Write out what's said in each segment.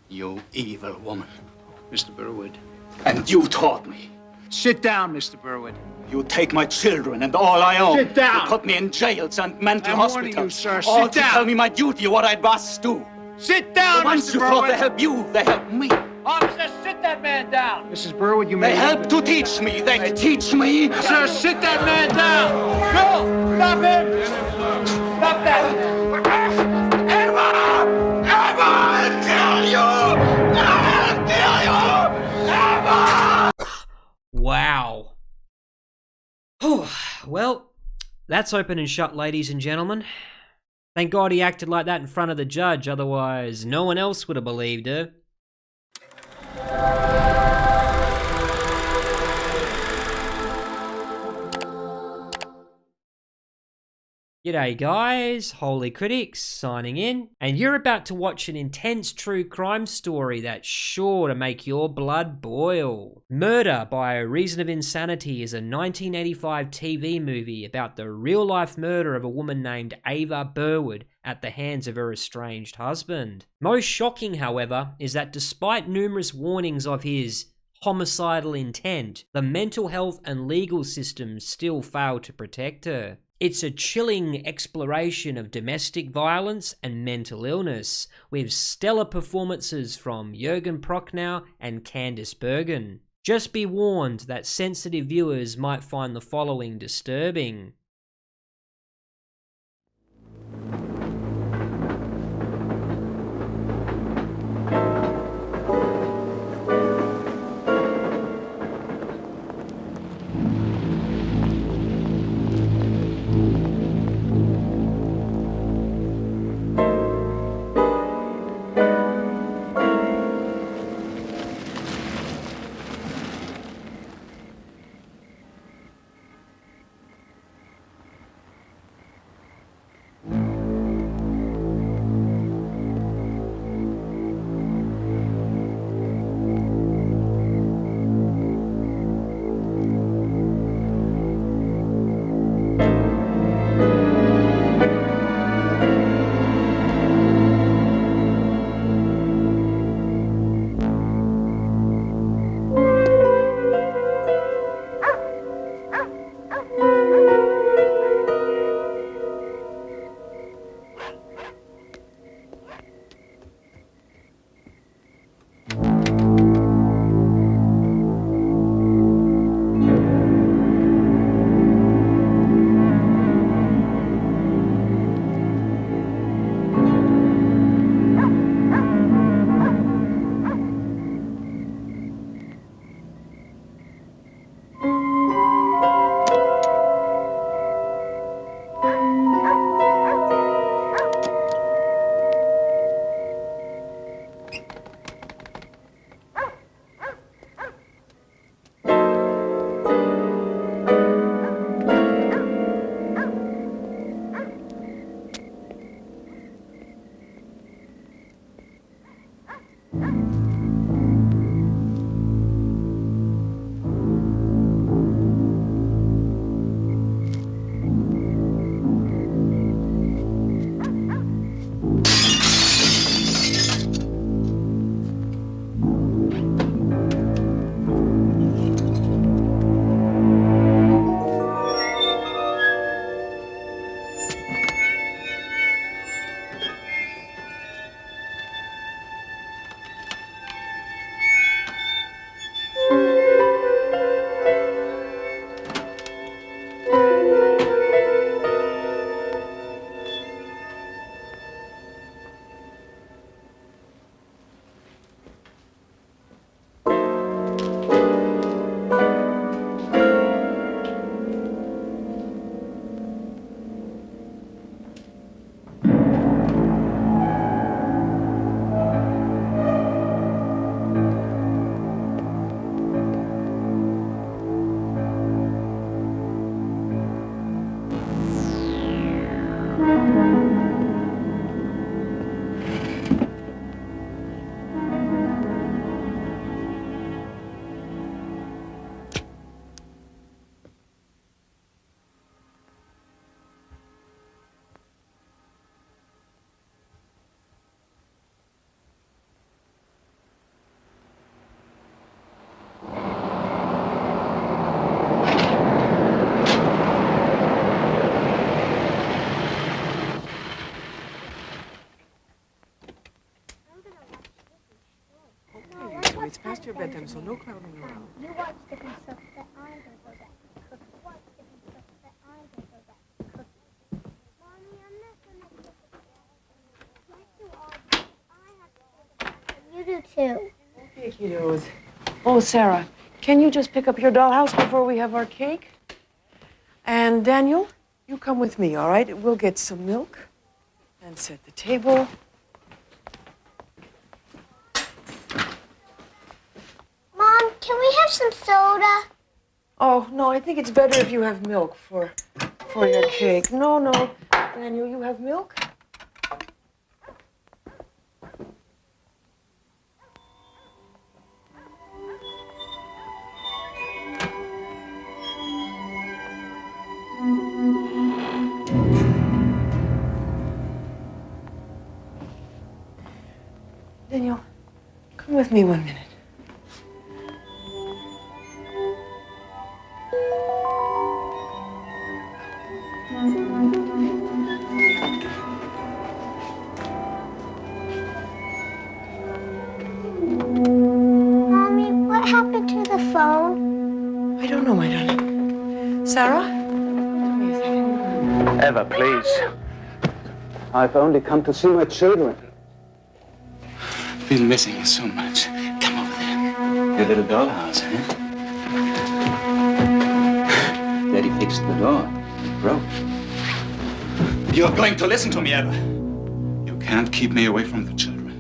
You evil woman. Mr. Burwood. And you taught me. Sit down, Mr. Burwood. You take my children and all I own. Sit down. You put me in jails and mental I'm hospitals. warning you, sir. All Sit to down. tell me my duty, what I must do. Sit down, Once Mr. you Burwood. thought they help you, they help me. Officer, sit that man down. Mrs. Burwood, you may... They help to teach me. They teach me. Sir, sit that man down. No, stop him. Stop that. Emma! Emma! I'll kill you! I'll kill you! Emma! Wow. Well, that's open and shut, ladies and gentlemen. Thank God he acted like that in front of the judge, otherwise no one else would have believed her. G'day guys, Holy Critics signing in, and you're about to watch an intense true crime story that's sure to make your blood boil. Murder by a Reason of Insanity is a 1985 TV movie about the real-life murder of a woman named Ava Burwood at the hands of her estranged husband. Most shocking, however, is that despite numerous warnings of his homicidal intent, the mental health and legal systems still fail to protect her. It's a chilling exploration of domestic violence and mental illness, with stellar performances from Jürgen Prochnow and Candice Bergen. Just be warned that sensitive viewers might find the following disturbing. It's past your bedtime, so no clowning around. You watch different stuff that I'm gonna go back to cooking. Watch different stuff that I'm gonna go back to cooking. Mommy, I'm not gonna cook it. Yes, you are. I have to cook it. You do too. Okay, kiddos. Oh, Sarah, can you just pick up your dollhouse before we have our cake? And Daniel, you come with me, all right? We'll get some milk and set the table. Mom, can we have some soda? Oh, no, I think it's better if you have milk for your cake. No. Daniel, you have milk? Daniel, come with me 1 minute. Mommy, what happened to the phone? I don't know, my darling. Sarah? Come here a second. Eva, please. I've only come to see my children. Been missing you so much. Come over there. Your little dollhouse, huh? Daddy fixed the door. It broke. You're going to listen to me, Eva. You can't keep me away from the children.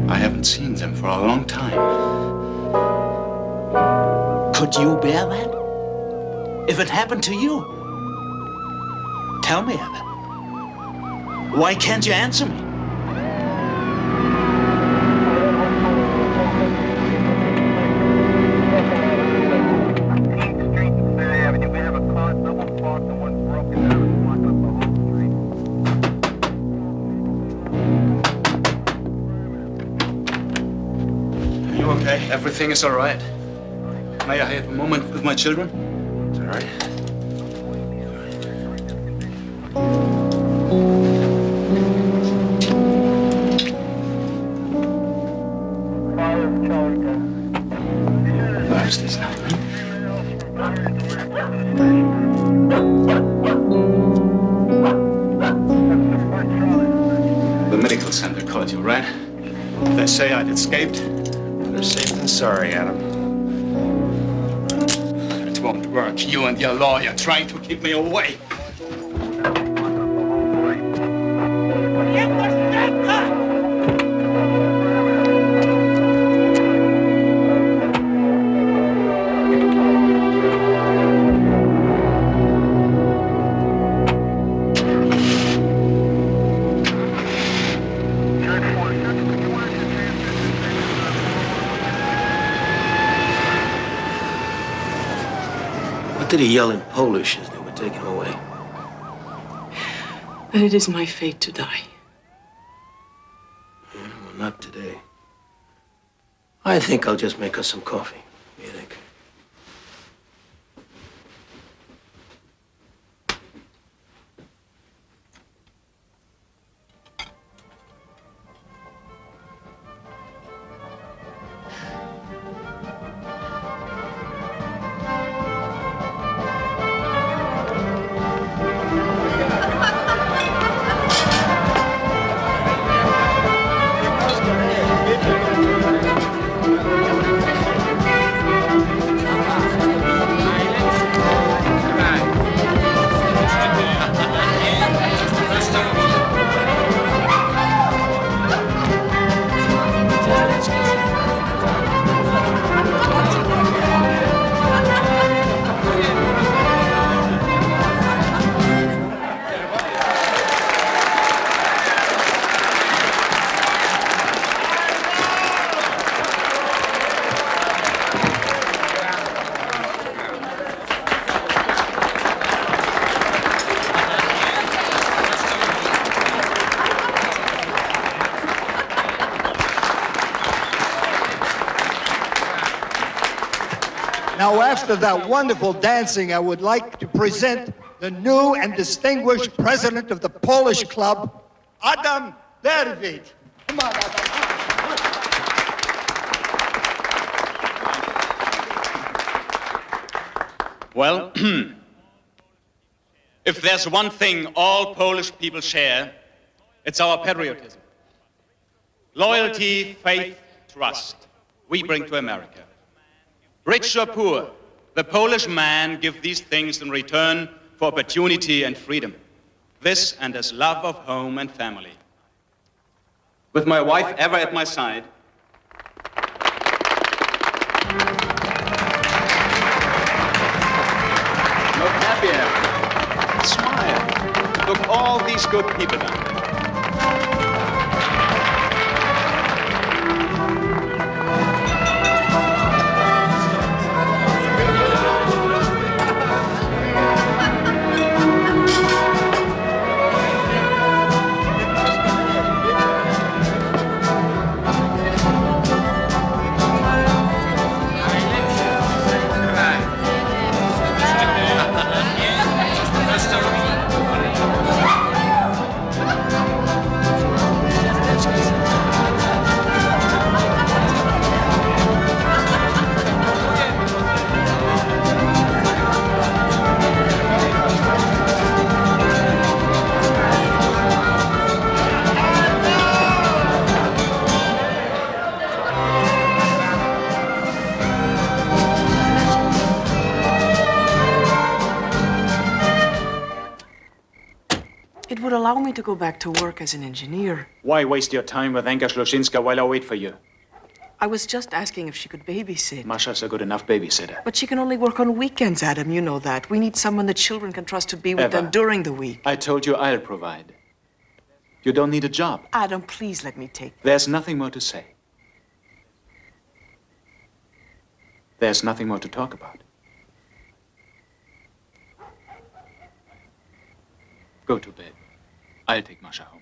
I haven't seen them for a long time. Could you bear that? If it happened to you? Tell me, Eva. Why can't you answer me? Okay, everything is all right. May I have a moment with my children? It's all right. Where is this now? The medical center called you, right? They say I'd escaped. Better safe than sorry, Adam. It won't work. You and your lawyer trying to keep me away. What did he yell in Polish as they were taking him away? That it is my fate to die. Yeah, well, not today. I think I'll just make us some coffee. What do you think? Now, after that wonderful dancing, I would like to present the new and distinguished president of the Polish club, Adam Derwit. Come on, Adam. Well, if there's one thing all Polish people share, it's our patriotism. Loyalty, faith, trust, we bring to America. Rich or poor, the Polish man gives these things in return for opportunity and freedom. This and his love of home and family. With my wife ever at my side, look happier. Smile. Look, all these good people down there. It would allow me to go back to work as an engineer. Why waste your time with Anka Sloshinska while I wait for you? I was just asking if she could babysit. Masha's a good enough babysitter. But she can only work on weekends, Adam. You know that. We need someone the children can trust to be with them during the week. I told you I'll provide. You don't need a job. Adam, please let me take. There's nothing more to say. There's nothing more to talk about. Go to bed. I'll take Masha home.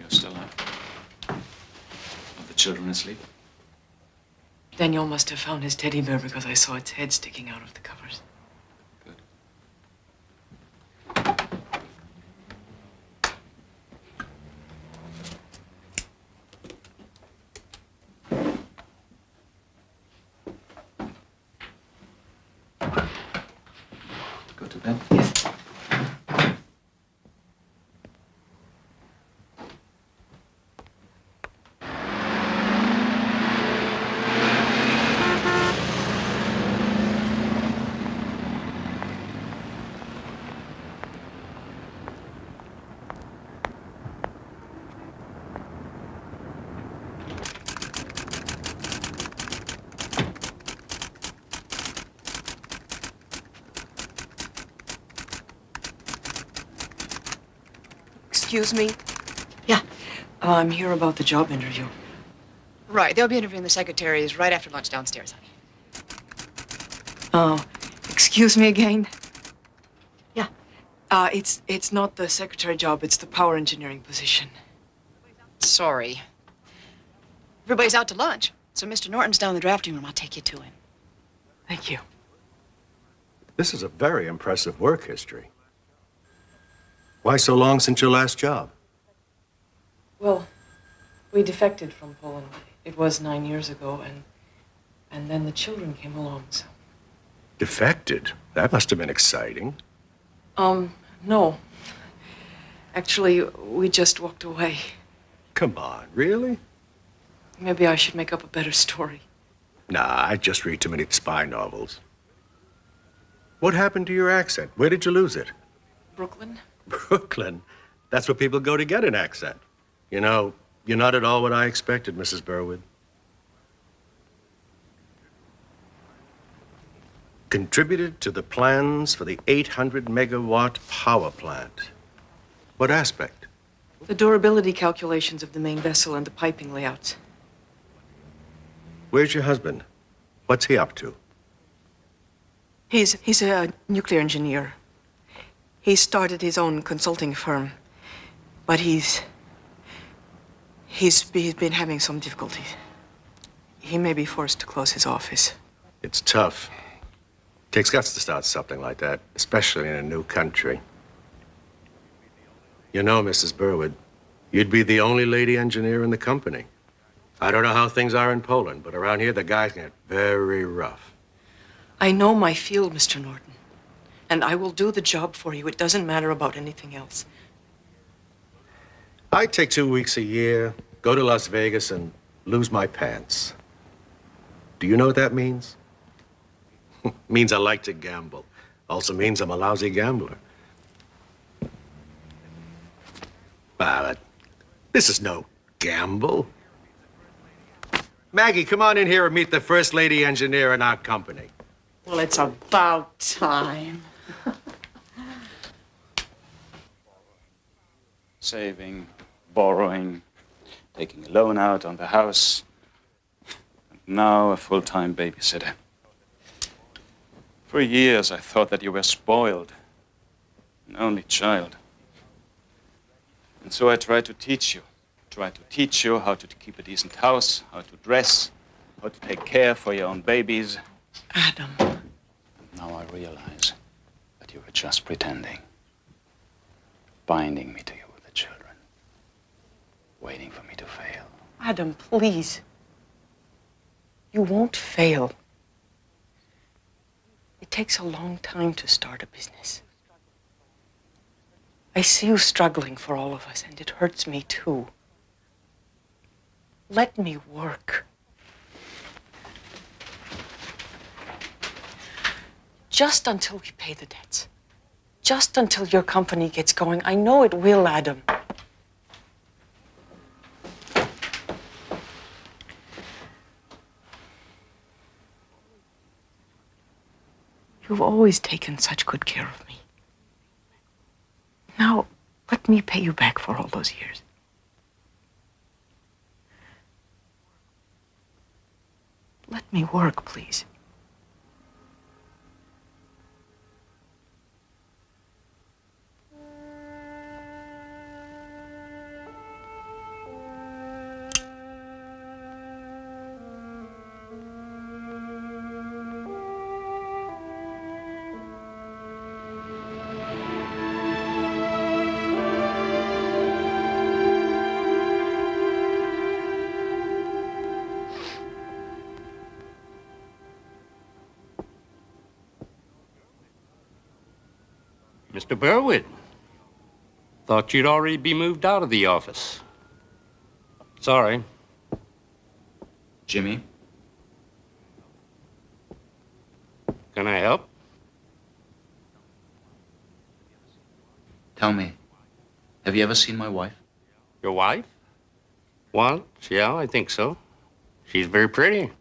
You're still up? Are the children asleep? Daniel must have found his teddy bear because I saw its head sticking out of the covers. Good. Go to bed? Yes. Excuse me? Yeah. I'm here about the job interview. Right. They'll be interviewing the secretaries right after lunch downstairs, honey. Excuse me again? Yeah. It's not the secretary job, it's the power engineering position. Sorry. Everybody's out to lunch, so Mr. Norton's down in the drafting room. I'll take you to him. Thank you. This is a very impressive work history. Why so long since your last job? Well, we defected from Poland. It was 9 years ago, and then the children came along, so. Defected? That must have been exciting. No. Actually, we just walked away. Come on, really? Maybe I should make up a better story. Nah, I just read too many spy novels. What happened to your accent? Where did you lose it? Brooklyn? Brooklyn? That's where people go to get an accent. You know, you're not at all what I expected, Mrs. Burwood. Contributed to the plans for the 800 megawatt power plant. What aspect? The durability calculations of the main vessel and the piping layouts. Where's your husband? What's he up to? He's a nuclear engineer. He started his own consulting firm, but he's been having some difficulties. He may be forced to close his office. It's tough. Takes guts to start something like that, especially in a new country. You know, Mrs. Burwood, you'd be the only lady engineer in the company. I don't know how things are in Poland, but around here, the guys get very rough. I know my field, Mr. Norton, and I will do the job for you. It doesn't matter about anything else. I take 2 weeks a year, go to Las Vegas, and lose my pants. Do you know what that means? Means I like to gamble. Also means I'm a lousy gambler. But this is no gamble. Maggie, come on in here and meet the first lady engineer in our company. Well, it's about time. Saving, borrowing, taking a loan out on the house, and now a full-time babysitter. For years, I thought that you were spoiled, an only child. And so I tried to teach you how to keep a decent house, how to dress, how to take care for your own babies. Adam. And now I realize that you were just pretending, binding me to you with the children, waiting for me to fail. Adam, please. You won't fail. It takes a long time to start a business. I see you struggling for all of us, and it hurts me too. Let me work. Just until we pay the debts. Just until your company gets going. I know it will, Adam. You've always taken such good care of me. Now, let me pay you back for all those years. Let me work, please. Mr. Burwood, thought you'd already be moved out of the office. Sorry. Jimmy? Can I help? Tell me, have you ever seen my wife? Your wife? Once, yeah, I think so. She's very pretty.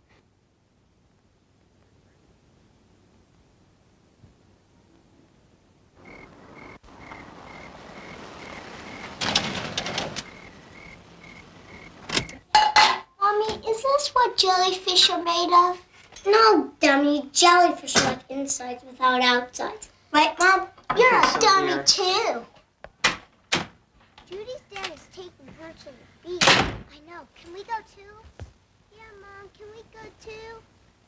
Is this what jellyfish are made of? No, dummy. Jellyfish are like insides without outsides. Right, Mom? You're a dummy, too. Judy's dad is taking her to the beach. I know. Can we go, too? Yeah, Mom. Can we go, too?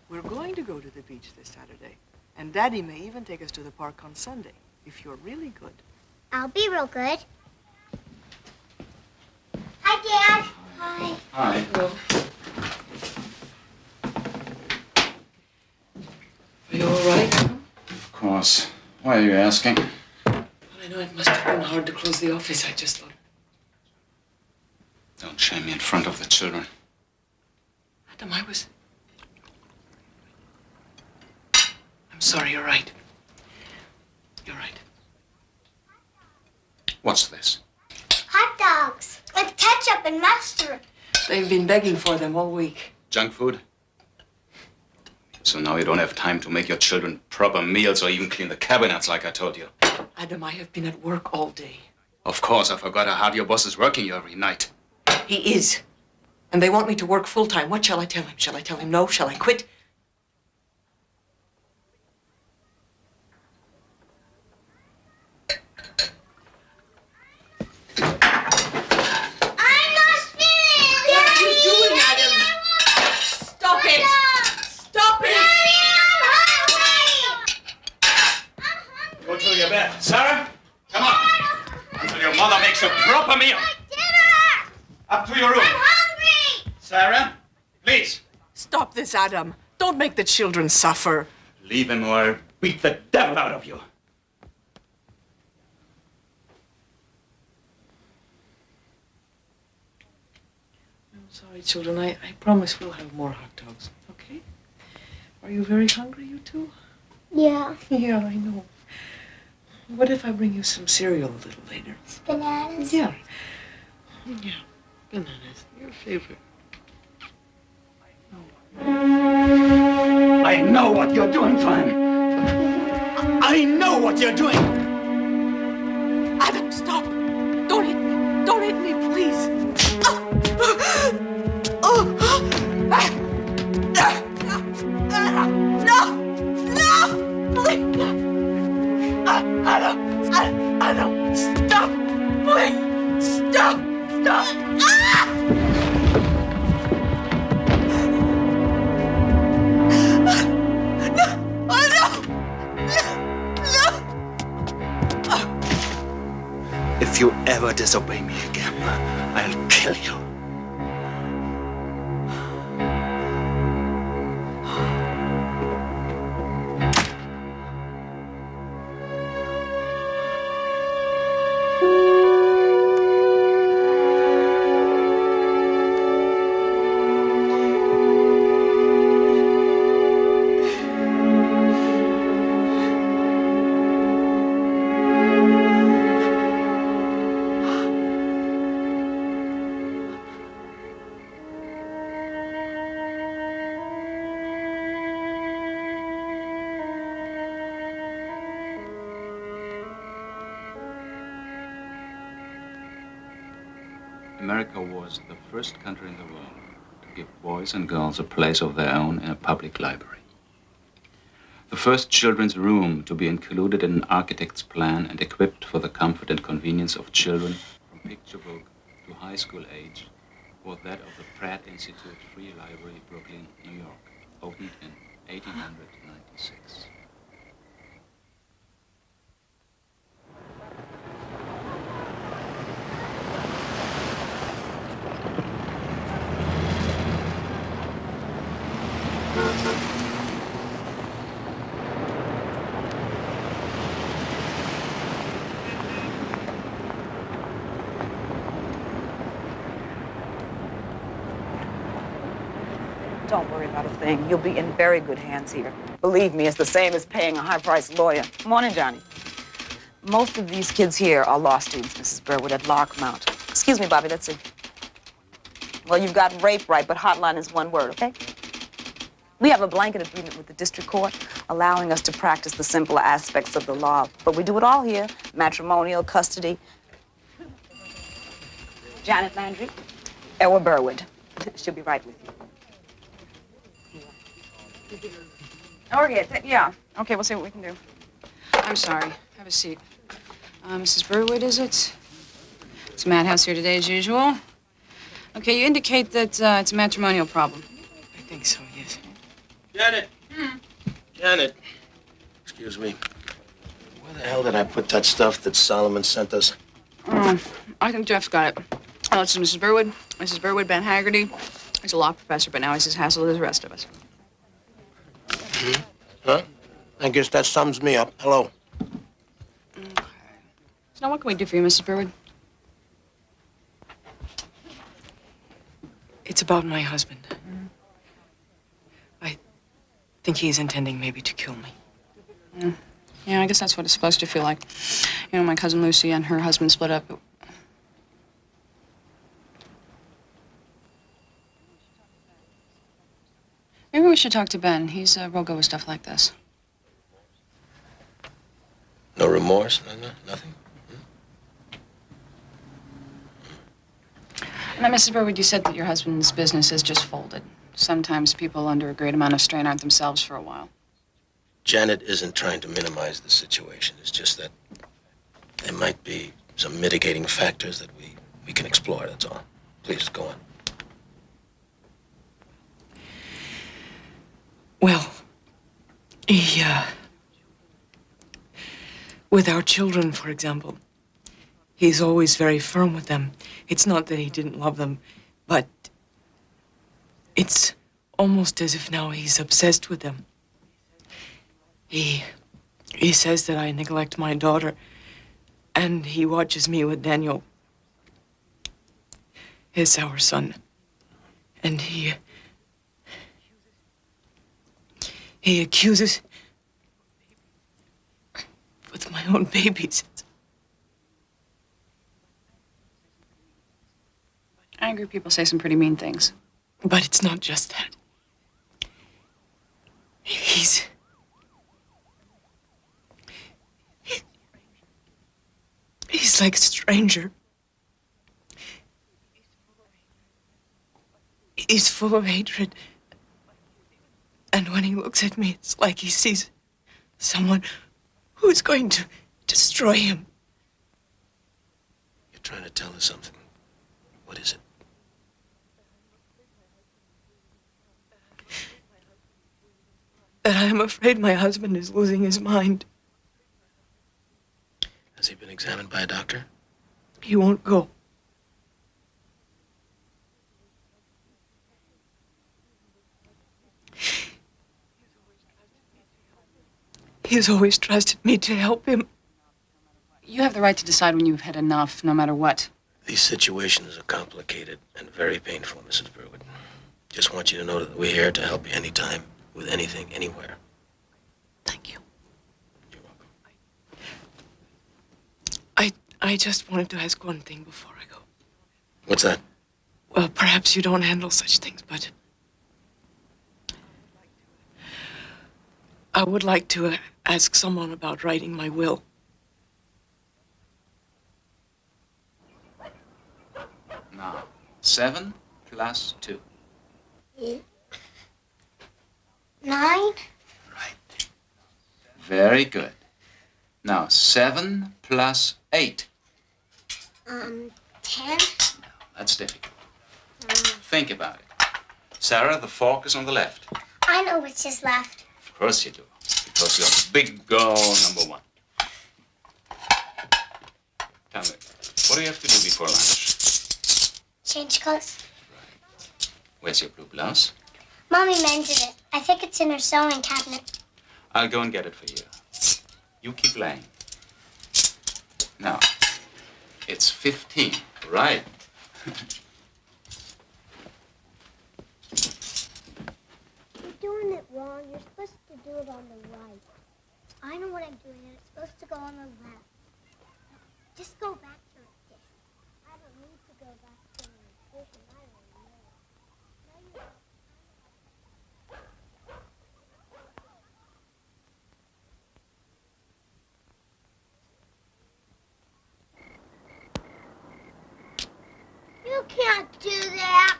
We're going to go to the beach this Saturday. And Daddy may even take us to the park on Sunday, if you're really good. I'll be real good. Hi, Dad. Hi. Hi. Hello. Are you all right? Of course. Why are you asking? Well, I know it must have been hard to close the office. I just thought. Don't shame me in front of the children. Adam, I'm sorry, you're right. You're right. What's this? Hot dogs with ketchup and mustard. They've been begging for them all week. Junk food? So now you don't have time to make your children proper meals or even clean the cabinets like I told you. Adam, I have been at work all day. Of course, I forgot how hard your boss is working you every night. He is. And they want me to work full time. What shall I tell him? Shall I tell him no? Shall I quit? I'm not finished! What are you doing, Adam? Stop it! Stop it! Go to your bed. Sarah, come on. Until your mother makes a proper meal. Up to your room. I'm hungry! Sarah, please. Stop this, Adam. Don't make the children suffer. Leave him or I'll beat the devil out of you. I'm sorry, children. I promise we'll have more hot dogs, okay? Are you very hungry, you two? Yeah. Yeah, I know. What if I bring you some cereal a little later? Bananas? Yeah. Yeah. Bananas. Your favorite. I know what you're doing to him. I know what you're doing. Adam, stop! Don't hit me! Don't hit me, please! No! Please! Adam! Stop! Please! Stop! If you ever disobey me again, I'll kill you. America was the first country in the world to give boys and girls a place of their own in a public library. The first children's room to be included in an architect's plan and equipped for the comfort and convenience of children from picture book to high school age was that of the Pratt Institute Free Library, Brooklyn, New York, opened in 1896. Don't worry about a thing. You'll be in very good hands here. Believe me, it's the same as paying a high-priced lawyer. Morning, Johnny. Most of these kids here are law students, Mrs. Burwood, at Larkmount. Excuse me, Bobby, let's see. Well, you've got rape right, but hotline is one word, okay? We have a blanket agreement with the district court allowing us to practice the simpler aspects of the law, but we do it all here, matrimonial, custody. Janet Landry, Ewa Burwood. She'll be right with you. Okay, yeah. Okay, we'll see what we can do. I'm sorry. Have a seat. Mrs. Burwood, is it? It's Madhouse here today, as usual. Okay, you indicate that it's a matrimonial problem. I think so, yes. Janet. Janet. Excuse me. Where the hell did I put that stuff that Solomon sent us? I think Jeff's got it. Oh, it's Mrs. Burwood. Mrs. Burwood, Ben Haggerty. He's a law professor, but now he's as hassled as the rest of us. Huh? I guess that sums me up. Hello. Okay. So now what can we do for you, Mrs. Burwood? It's about my husband. I think he's intending maybe to kill me. Yeah, I guess that's what it's supposed to feel like. You know, my cousin Lucy and her husband split up. Maybe we should talk to Ben. He's real good with stuff like this. No remorse? Nothing? Now, Mrs. Burwood, you said that your husband's business is just folded. Sometimes people under a great amount of strain aren't themselves for a while. Janet isn't trying to minimize the situation. It's just that there might be some mitigating factors that we can explore, that's all. Please, go on. Well, with our children, for example, he's always very firm with them. It's not that he didn't love them, but it's almost as if now he's obsessed with them. He says that I neglect my daughter, and he watches me with Daniel. It's our son. And he accuses with my own babies. Angry people say some pretty mean things. But it's not just that. He's like a stranger. He's full of hatred. And when he looks at me, it's like he sees someone who's going to destroy him. You're trying to tell us something. What is it? That I am afraid my husband is losing his mind. Has he been examined by a doctor? He won't go. He's always trusted me to help him. You have the right to decide when you've had enough, no matter what. These situations are complicated and very painful, Mrs. Burwood. Just want you to know that we're here to help you anytime, with anything, anywhere. Thank you. You're welcome. I just wanted to ask one thing before I go. What's that? Well, perhaps you don't handle such things, but I would like to ask someone about writing my will. Now, 7 plus 2. 9. Very good. Now, 7 plus 8. 10. That's difficult. Think about it. Sarah, the fork is on the left. I know which is left. Of course you do. Because you're big girl number 1. Tell me, what do you have to do before lunch? Change clothes. Where's your blue blouse? Mommy mended it. I think it's in her sewing cabinet. I'll go and get it for you. You keep laying. Now, it's 15, right? You're doing it wrong. You're supposed to do it on the right. I know what I'm doing, and it's supposed to go on the left. Just go back to it. I don't need to go back to my position. I already know it. No, you don't. You can't do that.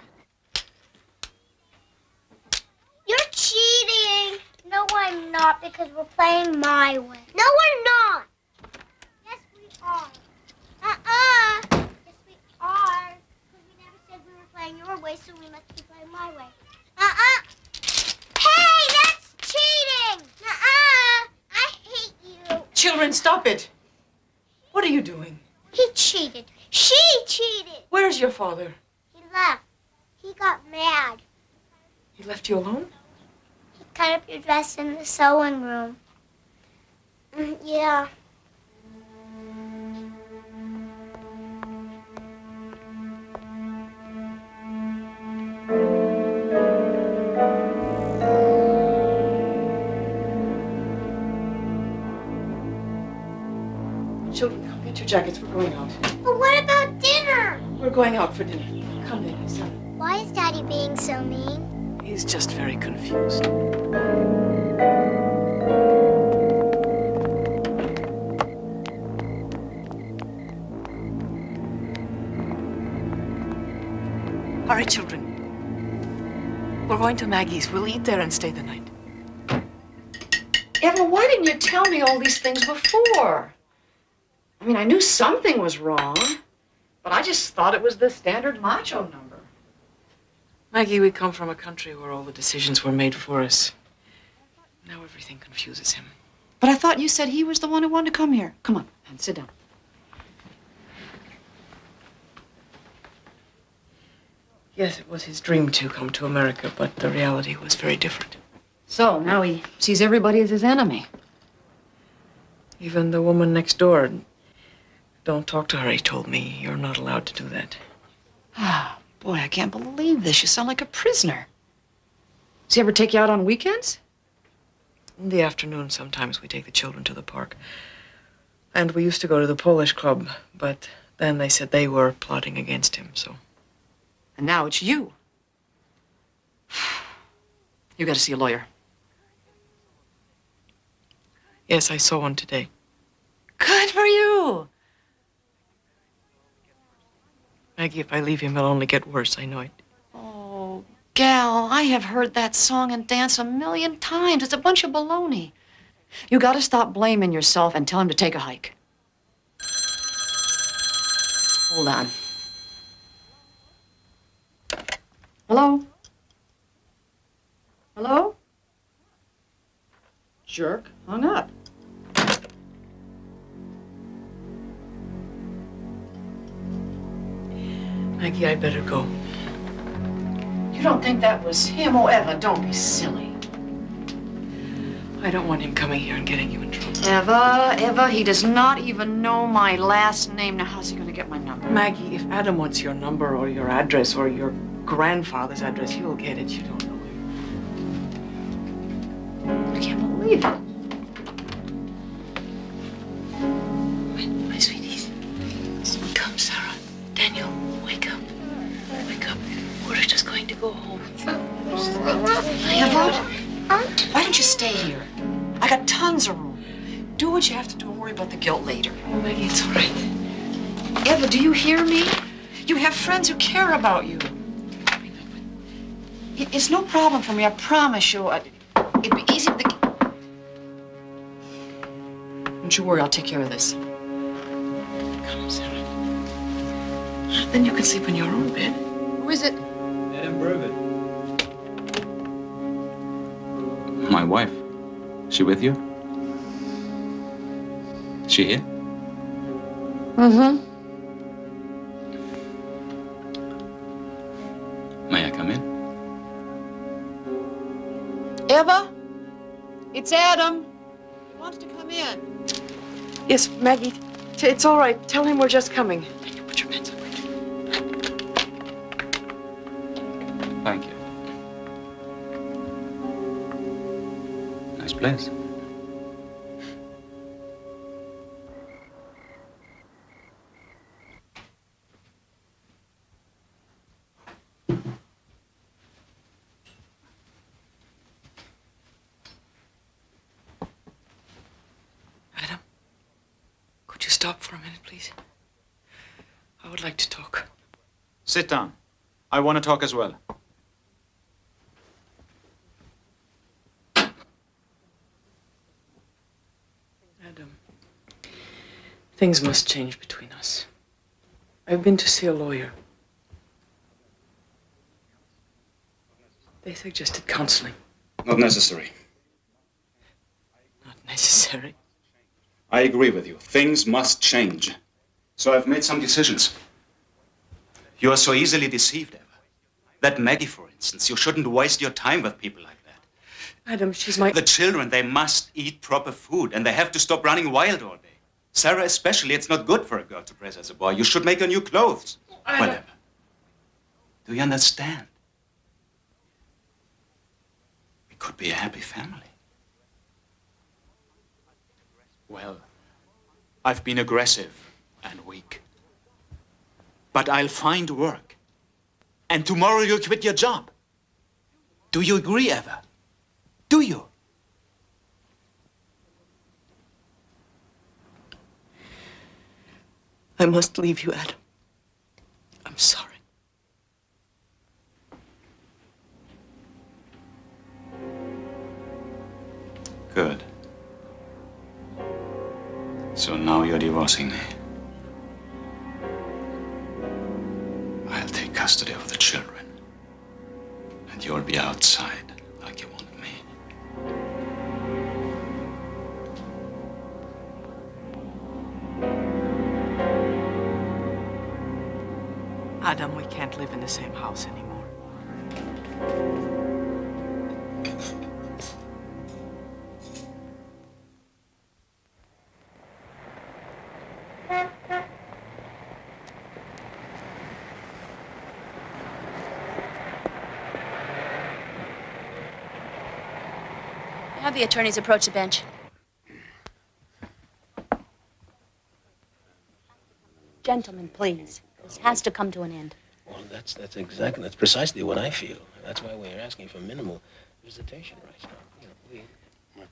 You're cheating. No, I'm not, because we're playing my way. No, we're not. Yes, we are. Yes, we are. Because we never said we were playing your way, so we must be playing my way. Hey, that's cheating. I hate you. Children, stop it. What are you doing? He cheated. She cheated. Where's your father? He left. He got mad. He left you alone? He cut up your dress in the sewing room. Yeah. Children, come get your jackets. We're going out. But what about dinner? We're going out for dinner. Come, Daddy, son. Why is Daddy being so mean? He's just very confused. All right, children. We're going to Maggie's. We'll eat there and stay the night. Eva, why didn't you tell me all these things before? I mean, I knew something was wrong, but I just thought it was the standard macho number. Maggie, we come from a country where all the decisions were made for us. Now everything confuses him. But I thought you said he was the one who wanted to come here. Come on, and sit down. Yes, it was his dream to come to America, but the reality was very different. So now he sees everybody as his enemy. Even the woman next door. Don't talk to her, he told me. You're not allowed to do that. Ah, boy, I can't believe this. You sound like a prisoner. Does he ever take you out on weekends? In the afternoon, sometimes we take the children to the park. And we used to go to the Polish club, but then they said they were plotting against him, so. And now it's you. You gotta see a lawyer. Yes, I saw one today. Good for you. Maggie, if I leave him, it'll only get worse. I know it. Oh, gal, I have heard that song and dance 1,000,000 times. It's a bunch of baloney. You gotta stop blaming yourself and tell him to take a hike. Hold on. Hello? Hello? Jerk hung up. Maggie, I better go. You don't think that was him? Oh, Eva, don't be silly. I don't want him coming here and getting you in trouble. Eva, he does not even know my last name. Now, how's he gonna get my number? Maggie, if Adam wants your number or your address or your grandfather's address, he will get it. You don't know him. I can't believe it. My sweeties. Come, Sarah. Daniel, wake up. Wake up. We're just going to go home. Eva, why don't you stay here? I got tons of room. Do what you have to do and worry about the guilt later. Oh, Maggie, it's all right. Eva, do you hear me? You have friends who care about you. It's no problem for me, I promise you. It'd be easy with the... Don't you worry, I'll take care of this. Come, Sarah. Then you can sleep in your own bed. Who is it? Adam Bergen. My wife. She with you? She here? Mm-hmm. May I come in? Eva, it's Adam. He wants to come in. Yes, Maggie, it's all right. Tell him we're just coming. Put your pants on. Thank you. Nice place. Adam, could you stop for a minute, please? I would like to talk. Sit down. I want to talk as well. Adam, things must change between us. I've been to see a lawyer. They suggested counseling. Not necessary. Not necessary. I agree with you. Things must change. So I've made some decisions. You are so easily deceived, Eva. That Maggie, for instance, you shouldn't waste your time with people like that. Adam, she's my... The children, they must eat proper food, and they have to stop running wild all day. Sarah especially, it's not good for a girl to dress as a boy. You should make her new clothes. Whatever. Do you understand? We could be a happy family. Well, I've been aggressive and weak. But I'll find work. And tomorrow you'll quit your job. Do you agree, Eva? Do you? I must leave you, Adam. I'm sorry. So now you're divorcing me. I'll take custody of the children. And you'll be outside like you want me. Adam, we can't live in the same house anymore. Have the attorneys approach the bench. Gentlemen, please. This has to come to an end. Well, that's precisely what I feel. That's why we're asking for minimal visitation rights.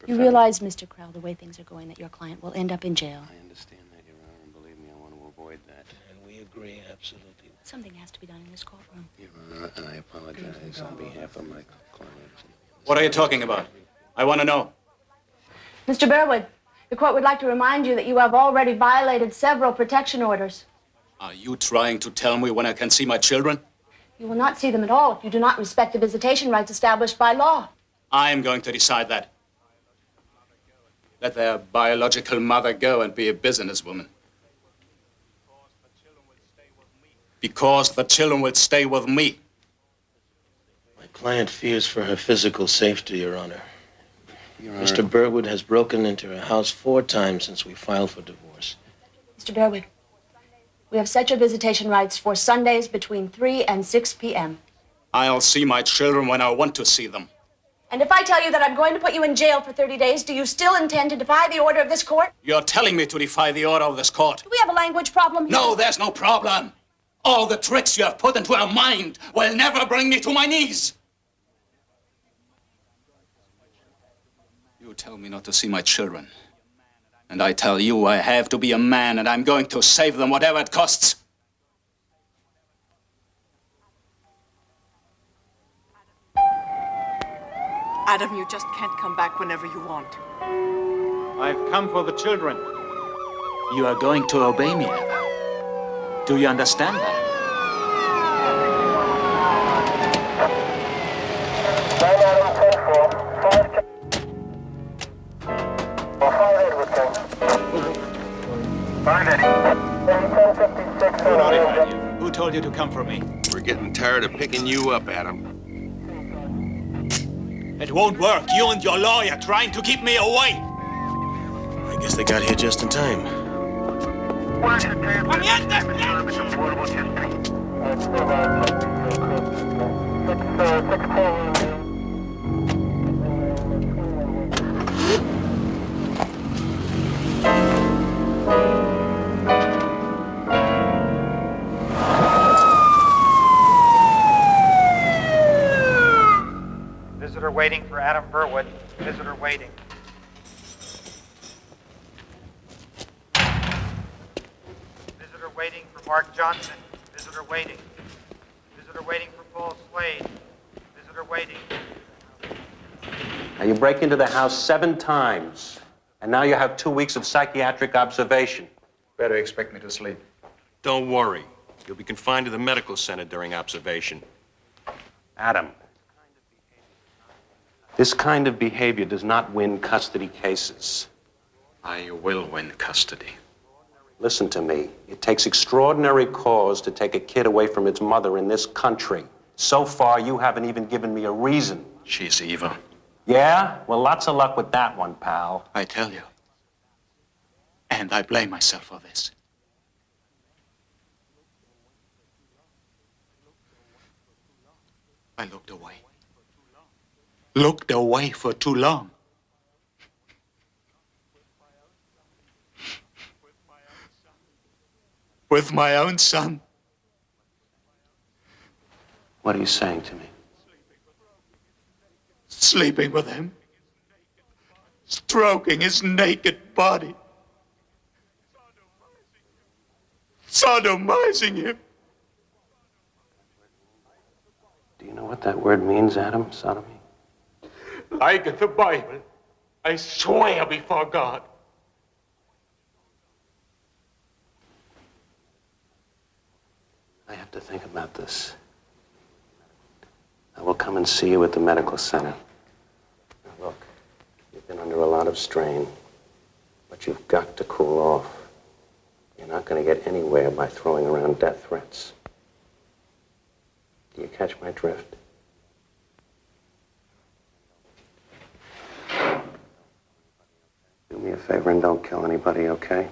You realize, Mr. Crowell, the way things are going, that your client will end up in jail. I understand that, Your Honor, and believe me, I want to avoid that. And we agree, absolutely. Something has to be done in this courtroom. Your Honor, and I apologize on behalf of my clients. What are you talking about? I want to know. Mr. Burwood, the court would like to remind you that you have already violated several protection orders. Are you trying to tell me when I can see my children? You will not see them at all if you do not respect the visitation rights established by law. I am going to decide that. Let their biological mother go and be a businesswoman. Because the children will stay with me. My client fears for her physical safety, Your Honor. Your Honor. Mr. Burwood has broken into her house 4 times since we filed for divorce. Mr. Burwood, we have set your visitation rights for Sundays between 3 and 6 p.m. I'll see my children when I want to see them. And if I tell you that I'm going to put you in jail for 30 days, do you still intend to defy the order of this court? You're telling me to defy the order of this court. Do we have a language problem here? No, there's no problem. All the tricks you have put into her mind will never bring me to my knees. You tell me not to see my children. And I tell you I have to be a man, and I'm going to save them whatever it costs. Adam, you just can't come back whenever you want. I've come for the children. You are going to obey me, Heather. Do you understand that? Who notified you? Who told you to come for me? We're getting tired of picking you up, Adam. It won't work. You and your lawyer trying to keep me away. I guess they got here just in time. Visitor waiting for Adam Burwood. Visitor waiting. Visitor waiting for Mark Johnson. Visitor waiting. Visitor waiting for Paul Slade. Visitor waiting. Now, you break into the house 7 times, and now you have 2 weeks of psychiatric observation. Better expect me to sleep. Don't worry. You'll be confined to the medical center during observation. Adam, this kind of behavior does not win custody cases. I will win custody. Listen to me. It takes extraordinary cause to take a kid away from its mother in this country. So far, you haven't even given me a reason. She's evil. Yeah? Well, lots of luck with that one, pal. I tell you. And I blame myself for this. I looked away. Looked away for too long. With my own son. What are you saying to me? Sleeping with him. Stroking his naked body. Sodomizing him. Do you know what that word means, Adam? Sodomy? Like the Bible, I swear before God. to think about this. I will come and see you at the medical center. Now, look, you've been under a lot of strain, but you've got to cool off. You're not going to get anywhere by throwing around death threats. Do you catch my drift? Do me a favor and don't kill anybody, okay?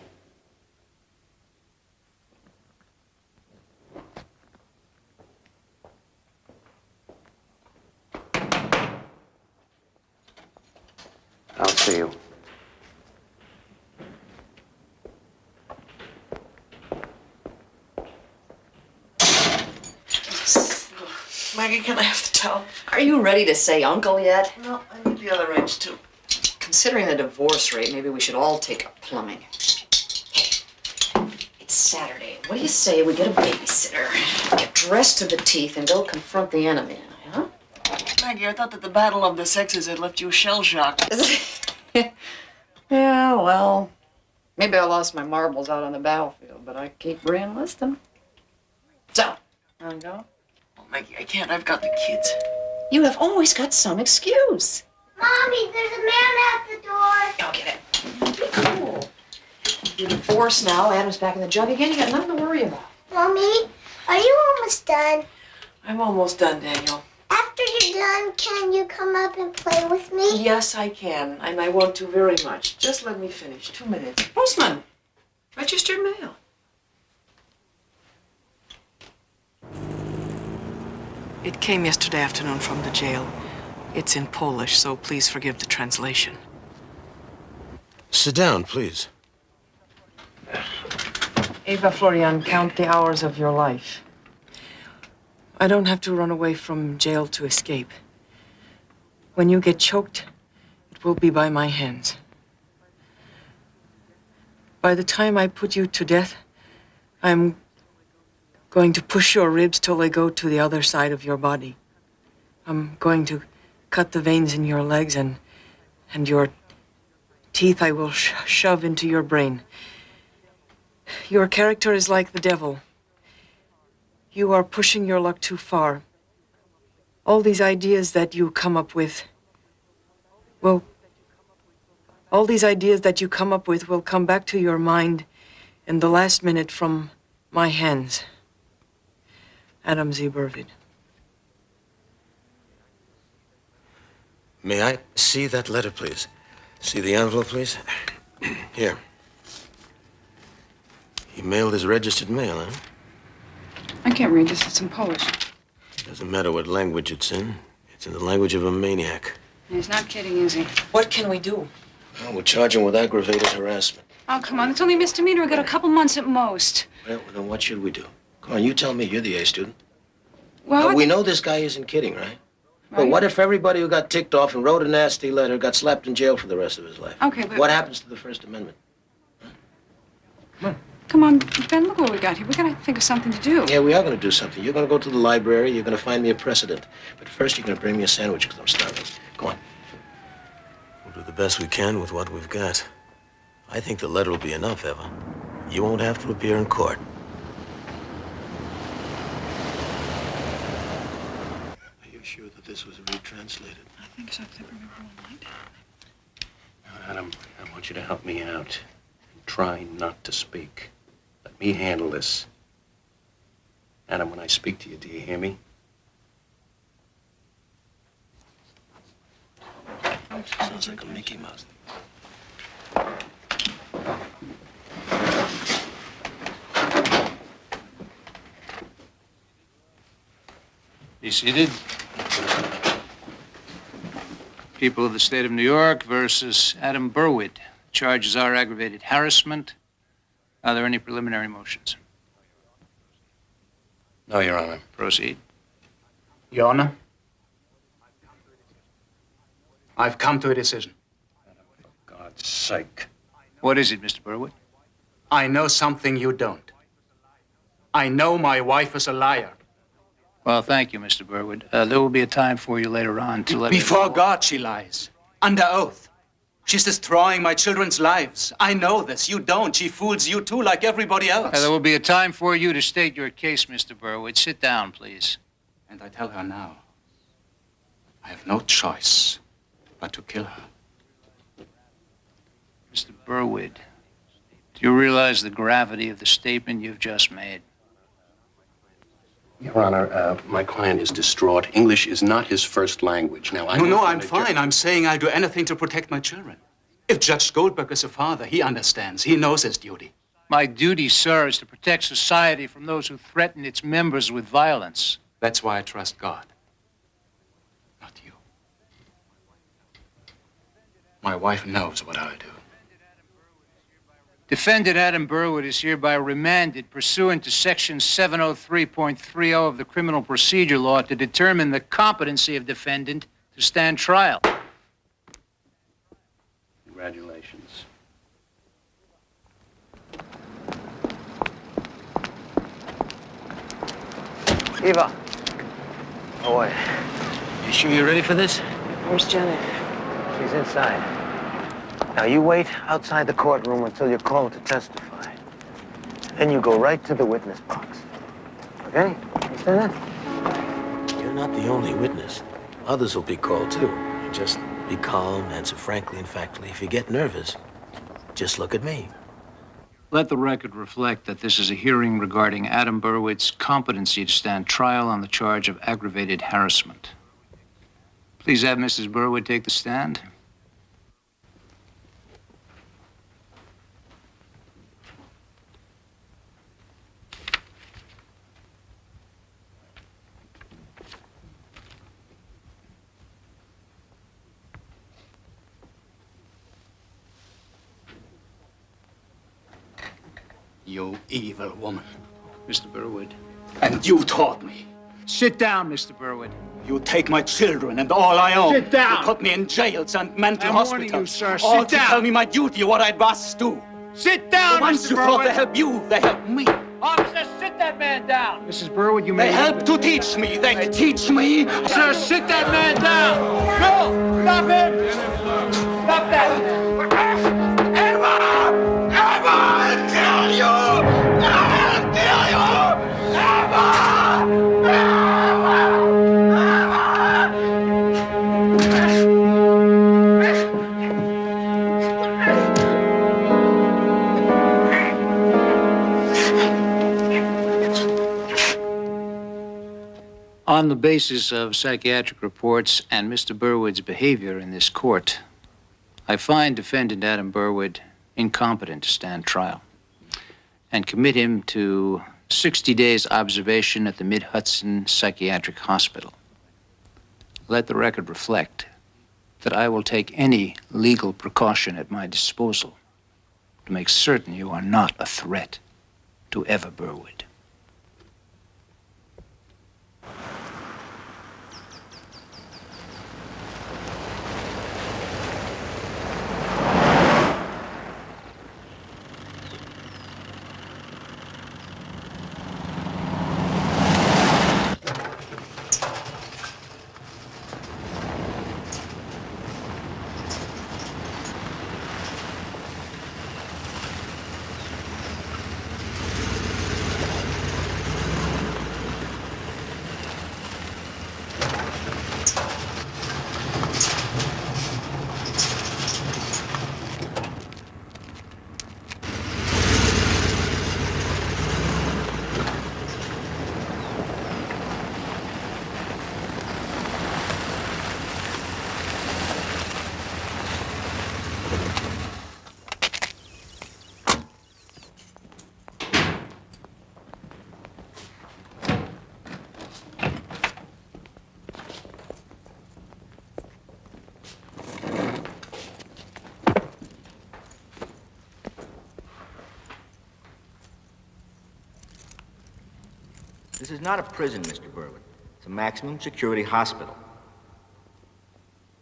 I'll see you. Maggie, can I have the towel? Are you ready to say uncle yet? No, I need the other ends too. Considering the divorce rate, maybe we should all take up plumbing. Hey, it's Saturday. What do you say we get a babysitter, get dressed to the teeth, and go confront the enemy, huh? Maggie, I thought that the battle of the sexes had left you shell-shocked. Yeah, well, maybe I lost my marbles out on the battlefield, but I keep re-enlisting. So, wanna go? Oh, Maggie, I can't. I've got the kids. You have always got some excuse. Mommy, there's a man at the door. Go get it. Be cool. You're divorced now. Adam's back in the jug again. You got nothing to worry about. Mommy, are you almost done? I'm almost done, Daniel. After you're done, can you come up and play with me? Yes, I can, and I want to very much. Just let me finish. 2 minutes. Postman, registered mail. It came yesterday afternoon from the jail. It's in Polish, so please forgive the translation. Sit down, please. Eva Florian, count the hours of your life. I don't have to run away from jail to escape. When you get choked, it will be by my hands. By the time I put you to death, I'm going to push your ribs till they go to the other side of your body. I'm going to cut the veins in your legs and your teeth I will shove into your brain. Your character is like the devil. You are pushing your luck too far. All these ideas that you come up with will come back to your mind in the last minute from my hands. Adam Z. Burvid. May I see that letter, please? See the envelope, please? Here. He mailed his registered mail, huh? I can't read this. It's in Polish. Doesn't matter what language it's in. It's in the language of a maniac. He's not kidding, is he? What can we do? Well, we'll charge him with aggravated harassment. Oh, come on. It's only misdemeanor. We got a couple months at most. Well, then what should we do? Come on, you tell me. You're the A student. Well, we know this guy isn't kidding, right? But what if everybody who got ticked off and wrote a nasty letter got slapped in jail for the rest of his life? Okay, but... What happens to the First Amendment? Come on, Ben, look what we got here. We gotta think of something to do. Yeah, we are going to do something. You're going to go to the library. You're going to find me a precedent. But first, you're going to bring me a sandwich because I'm starving. Go on. We'll do the best we can with what we've got. I think the letter will be enough, Eva. You won't have to appear in court. Are you sure that this was retranslated? I think so. I remember all night. Adam, I want you to help me out. Try not to speak. Let me handle this. Adam, when I speak to you, do you hear me? Sounds like a Mickey Mouse. Be seated. People of the state of New York versus Adam Burwood. Charges are aggravated harassment. Are there any preliminary motions? No, Your Honor. Proceed. Your Honor, I've come to a decision. For God's sake. What is it, Mr. Burwood? I know something you don't. I know my wife is a liar. Well, thank you, Mr. Burwood. There will be a time for you later on to let me Before know. God, she lies. Under oath. She's destroying my children's lives. I know this. You don't. She fools you too, like everybody else. There will be a time for you to state your case, Mr. Burwood. Sit down, please. And I tell her now, I have no choice but to kill her. Mr. Burwood, do you realize the gravity of the statement you've just made? Your Honor, my client is distraught. English is not his first language. Now, I'm fine. I'm saying I'll do anything to protect my children. If Judge Goldberg is a father, he understands. He knows his duty. My duty, sir, is to protect society from those who threaten its members with violence. That's why I trust God, not you. My wife knows what I'll do. Defendant Adam Burwood is hereby remanded pursuant to Section 703.30 of the Criminal Procedure Law to determine the competency of defendant to stand trial. Congratulations. Eva. Oh, boy. You sure you're ready for this? Where's Jenny? She's inside. Now, you wait outside the courtroom until you're called to testify. Then you go right to the witness box. Okay? Understand that? You're not the only witness. Others will be called, too. Just be calm, answer frankly and factly. If you get nervous, just look at me. Let the record reflect that this is a hearing regarding Adam Burwood's competency to stand trial on the charge of aggravated harassment. Please have Mrs. Burwood take the stand. You evil woman. Mr. Burwood. And you taught me. Sit down, Mr. Burwood. You take my children and all I own. Sit down. You put me in jails and mental I'm hospitals. warning you, sir. All Sit to down. tell me my duty, what I must do. Sit down, Once Mr. you thought Burwood. they help you, they help me. Officer, sit that man down. Mrs. Burwood, you may... They help to teach me. They teach me. Sir, sit that man down. No! Stop him! Stop that! I'll kill you! I'll kill you! On the basis of psychiatric reports and Mr. Burwood's behavior in this court, I find defendant Adam Burwood incompetent to stand trial and commit him to 60 days observation at the Mid-Hudson Psychiatric Hospital. Let the record reflect that I will take any legal precaution at my disposal to make certain you are not a threat to Eva Burwood. This is not a prison, Mr. Burwood. It's a maximum security hospital.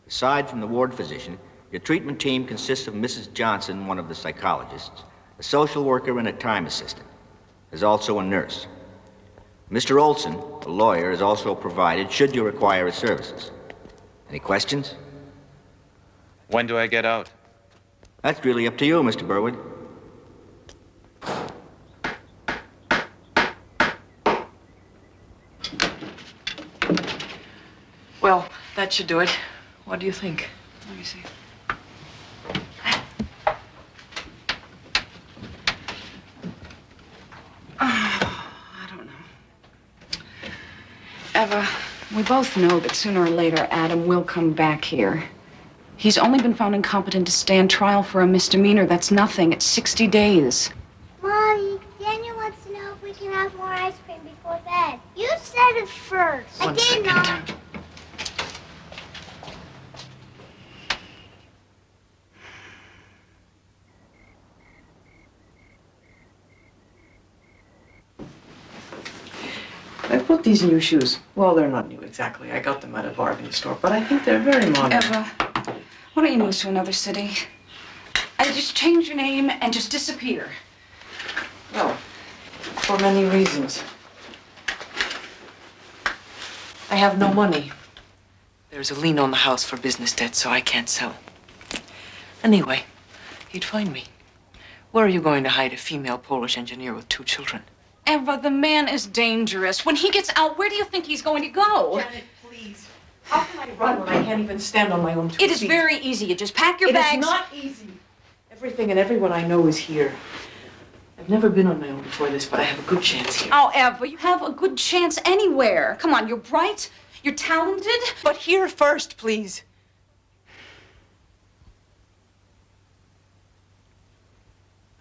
Aside from the ward physician, your treatment team consists of Mrs. Johnson, one of the psychologists, a social worker, and a time assistant. There's also a nurse. Mr. Olson, a lawyer, is also provided should you require his services. Any questions? When do I get out? That's really up to you, Mr. Burwood. Well, that should do it. What do you think? Let me see. I don't know. Eva, we both know that sooner or later Adam will come back here. He's only been found incompetent to stand trial for a misdemeanor. That's nothing. It's 60 days. Mommy, Daniel wants to know if we can have more ice cream before bed. You said it first. I did not. I put these new shoes. Well, they're not new exactly. I got them at a bargain store, but I think they're very modern. Eva, why don't you move to another city? And just change your name and just disappear. Well, for many reasons. I have no money. There's a lien on the house for business debt, so I can't sell. Anyway, you'd find me. Where are you going to hide a female Polish engineer with 2 children? Eva, the man is dangerous. When he gets out, where do you think he's going to go? Janet, please. How can I run when I can't even stand on my own 2 feet? It is very easy. You just pack your bags. It is not easy. Everything and everyone I know is here. I've never been on my own before this, but I have a good chance here. Oh, Eva, you have a good chance anywhere. Come on, you're bright, you're talented. But here first, please.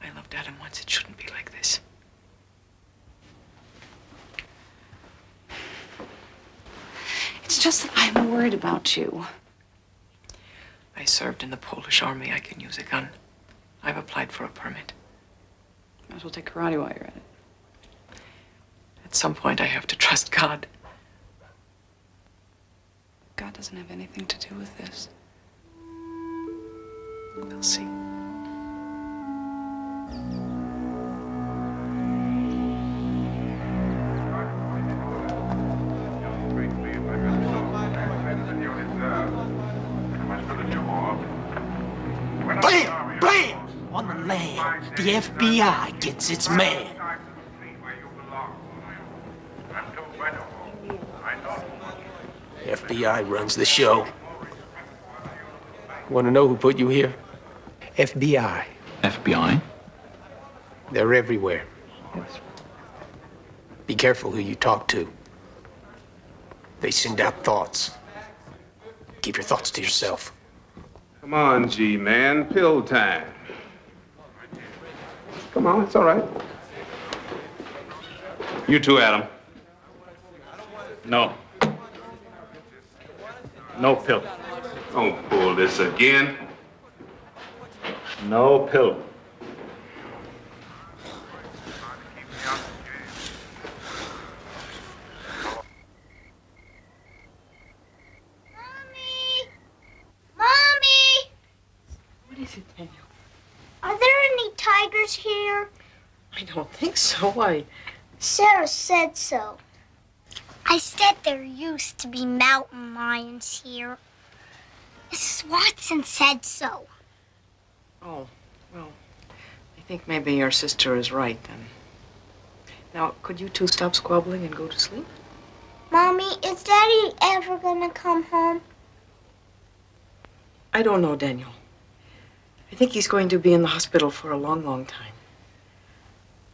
I loved Adam once. It shouldn't be like this. It's just that I'm worried about you. I served in the Polish army. I can use a gun. I've applied for a permit. Might as well take karate while you're at it. At some point, I have to trust God. God doesn't have anything to do with this. We'll see. Blam! Blam! On the land, the FBI gets its man. FBI runs the show. Want to know who put you here? FBI. FBI? They're everywhere. Be careful who you talk to. They send out thoughts. Keep your thoughts to yourself. Come on, G-man, pill time. Come on, it's all right. You too, Adam. No. No pill. Don't pull this again. No pill. Mommy! What is it, Daniel? Are there any tigers here? I don't think so. Sarah said so. I said there used to be mountain lions here. Mrs. Watson said so. Oh, well, I think maybe your sister is right then. Now, could you two stop squabbling and go to sleep? Mommy, is Daddy ever gonna come home? I don't know, Daniel. I think he's going to be in the hospital for a long, long time.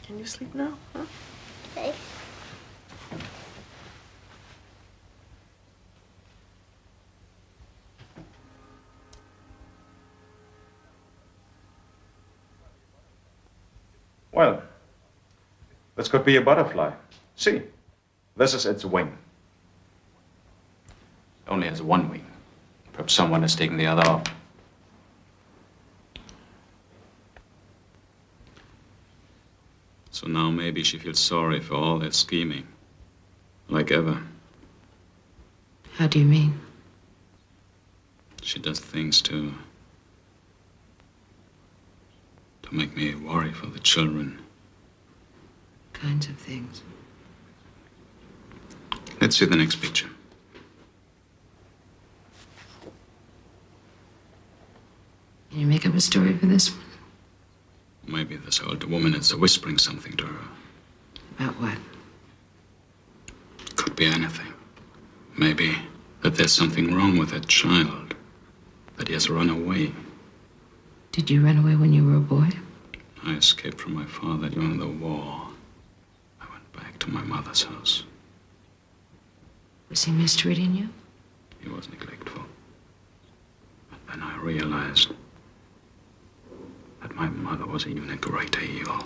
Can you sleep now, huh? Okay. Well, this could be a butterfly. See, this is its wing. It only has one wing. Perhaps someone has taken the other off. So now maybe she feels sorry for all that scheming. Like ever. How do you mean? She does things to make me worry for the children. Kinds of things. Let's see the next picture. Can you make up a story for this one? Maybe this old woman is whispering something to her. About what? Could be anything. Maybe that there's something wrong with that child. That he has run away. Did you run away when you were a boy? I escaped from my father during the war. I went back to my mother's house. Was he mistreating you? He was neglectful. But then I realized that my mother was even a greater evil.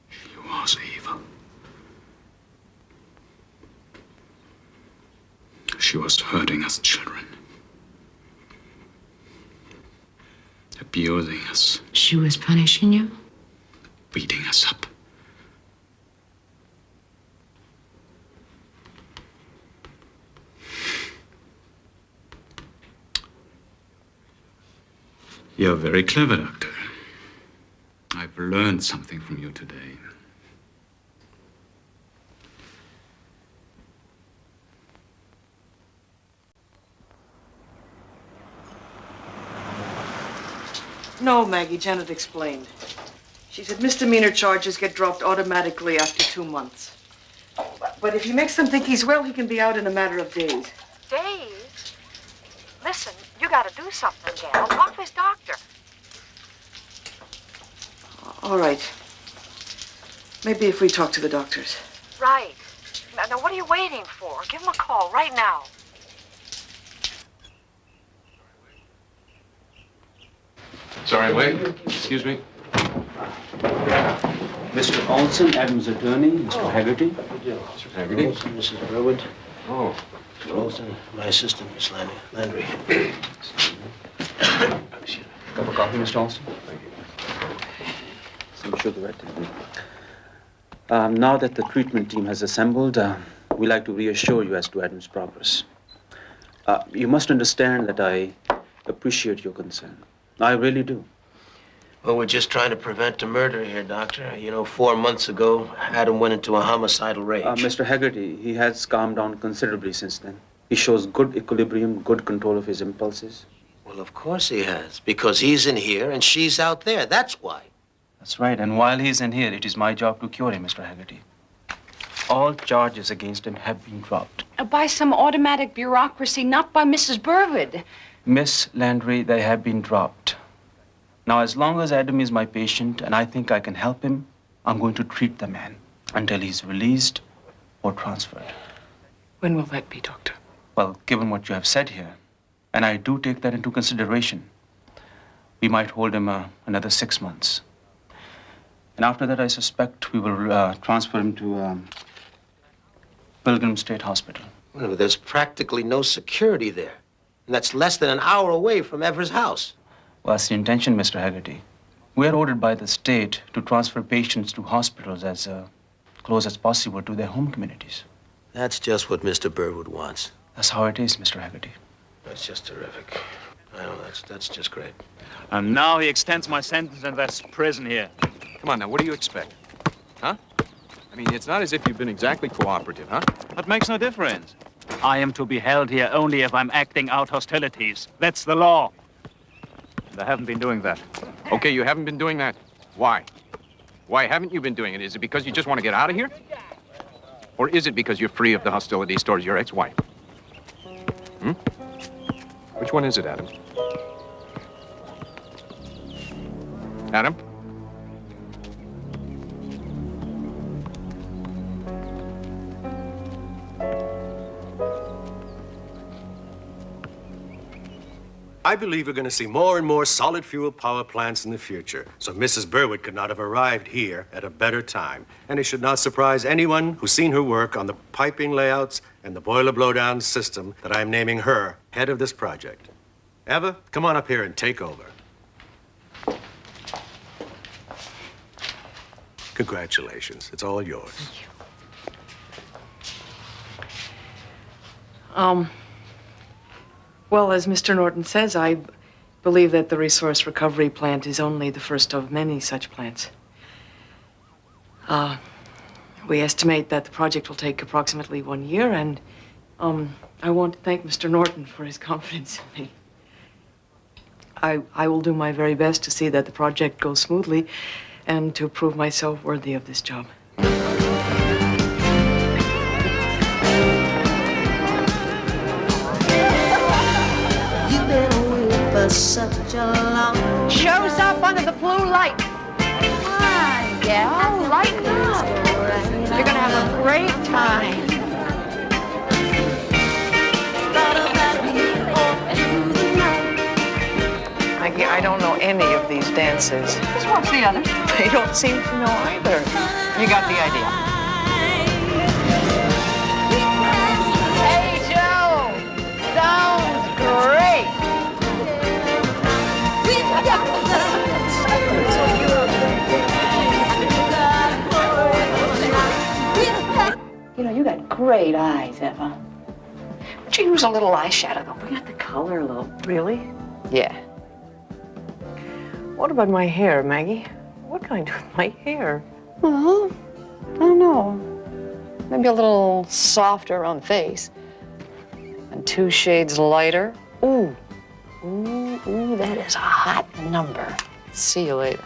She was evil. She was hurting us children. Abusing us. She was punishing you? Beating us up. You're very clever, Doctor. I've learned something from you today. No, Maggie, Janet explained. She said misdemeanor charges get dropped automatically after 2 months. But if he makes them think he's well, he can be out in a matter of days. Days? Listen, you gotta do something, gal. Talk to his doctor. All right. Maybe if we talk to the doctors. Right. Now, what are you waiting for? Give him a call right now. Sorry, wait. Excuse me. Mr. Olson, Adam's attorney, Mr. Haggerty. Mr. Haggerty. Olson, Mrs. Burwood. Oh. Mr. Olson, my assistant, Miss Landry. Cup of coffee, Mr. Olson? Thank you. Some sugar right there. Now that the treatment team has assembled, we'd like to reassure you as to Adam's progress. You must understand that I appreciate your concern. I really do. Well, we're just trying to prevent a murder here, Doctor. You know, 4 months ago, Adam went into a homicidal rage. Mr. Haggerty, he has calmed down considerably since then. He shows good equilibrium, good control of his impulses. Well, of course he has, because he's in here and she's out there. That's why. That's right, and while he's in here, it is my job to cure him, Mr. Haggerty. All charges against him have been dropped. By some automatic bureaucracy, not by Mrs. Burwood. Miss Landry, they have been dropped. Now, as long as Adam is my patient and I think I can help him, I'm going to treat the man until he's released or transferred. When will that be, Doctor? Well, given what you have said here, and I do take that into consideration, we might hold him another 6 months. And after that, I suspect we will transfer him to Bergen State Hospital. Well, but there's practically no security there. And that's less than an hour away from Ever's house. Well, that's the intention, Mr. Haggerty. We are ordered by the state to transfer patients to hospitals as close as possible to their home communities. That's just what Mr. Burwood wants. That's how it is, Mr. Haggerty. That's just terrific. I know, that's just great. And now he extends my sentence and that's prison here. Come on now, what do you expect? Huh? I mean, it's not as if you've been exactly cooperative, huh? That makes no difference. I am to be held here only if I'm acting out hostilities. That's the law. And I haven't been doing that. Okay, you haven't been doing that. Why? Why haven't you been doing it? Is it because you just want to get out of here? Or is it because you're free of the hostilities towards your ex-wife? Hmm? Which one is it, Adam? Adam? I believe we're going to see more and more solid fuel power plants in the future. So Mrs. Burwood could not have arrived here at a better time. And it should not surprise anyone who's seen her work on the piping layouts and the boiler blowdown system that I'm naming her head of this project. Eva, come on up here and take over. Congratulations. It's all yours. Thank you. Well, as Mr. Norton says, I believe that the resource recovery plant is only the first of many such plants. We estimate that the project will take approximately 1 year, and I want to thank Mr. Norton for his confidence in me. I will do my very best to see that the project goes smoothly and to prove myself worthy of this job. You've been away for such a long time. Shows up under the blue light. Come on, gal. Lighten up. You're gonna have a great time. Maggie, I don't know any of these dances. Just watch the others. They don't seem to know either. You got the idea. Hey, Joe! Sounds great! You know, you got great eyes, Eva. Would you use a little eyeshadow, though? Bring out the color a little. Really? Yeah. What about my hair, Maggie? What can I do with my hair? Well, I don't know. Maybe a little softer on the face. And 2 shades lighter. Ooh. Ooh, that is a hot number. See you later.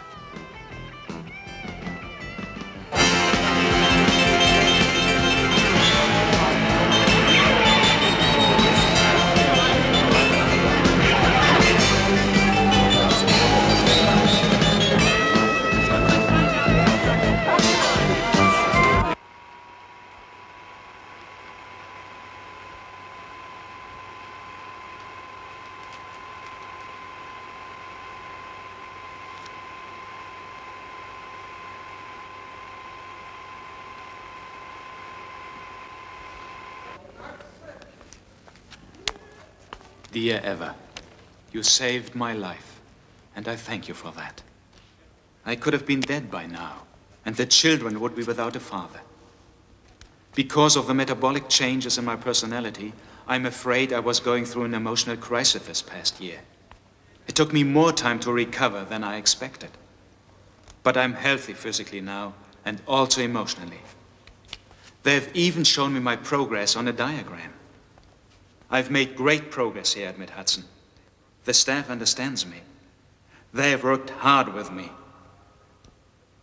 Dear Eva, you saved my life, and I thank you for that. I could have been dead by now, and the children would be without a father. Because of the metabolic changes in my personality, I'm afraid I was going through an emotional crisis this past year. It took me more time to recover than I expected. But I'm healthy physically now, and also emotionally. They've even shown me my progress on a diagram. I've made great progress here at Mid-Hudson. The staff understands me. They have worked hard with me.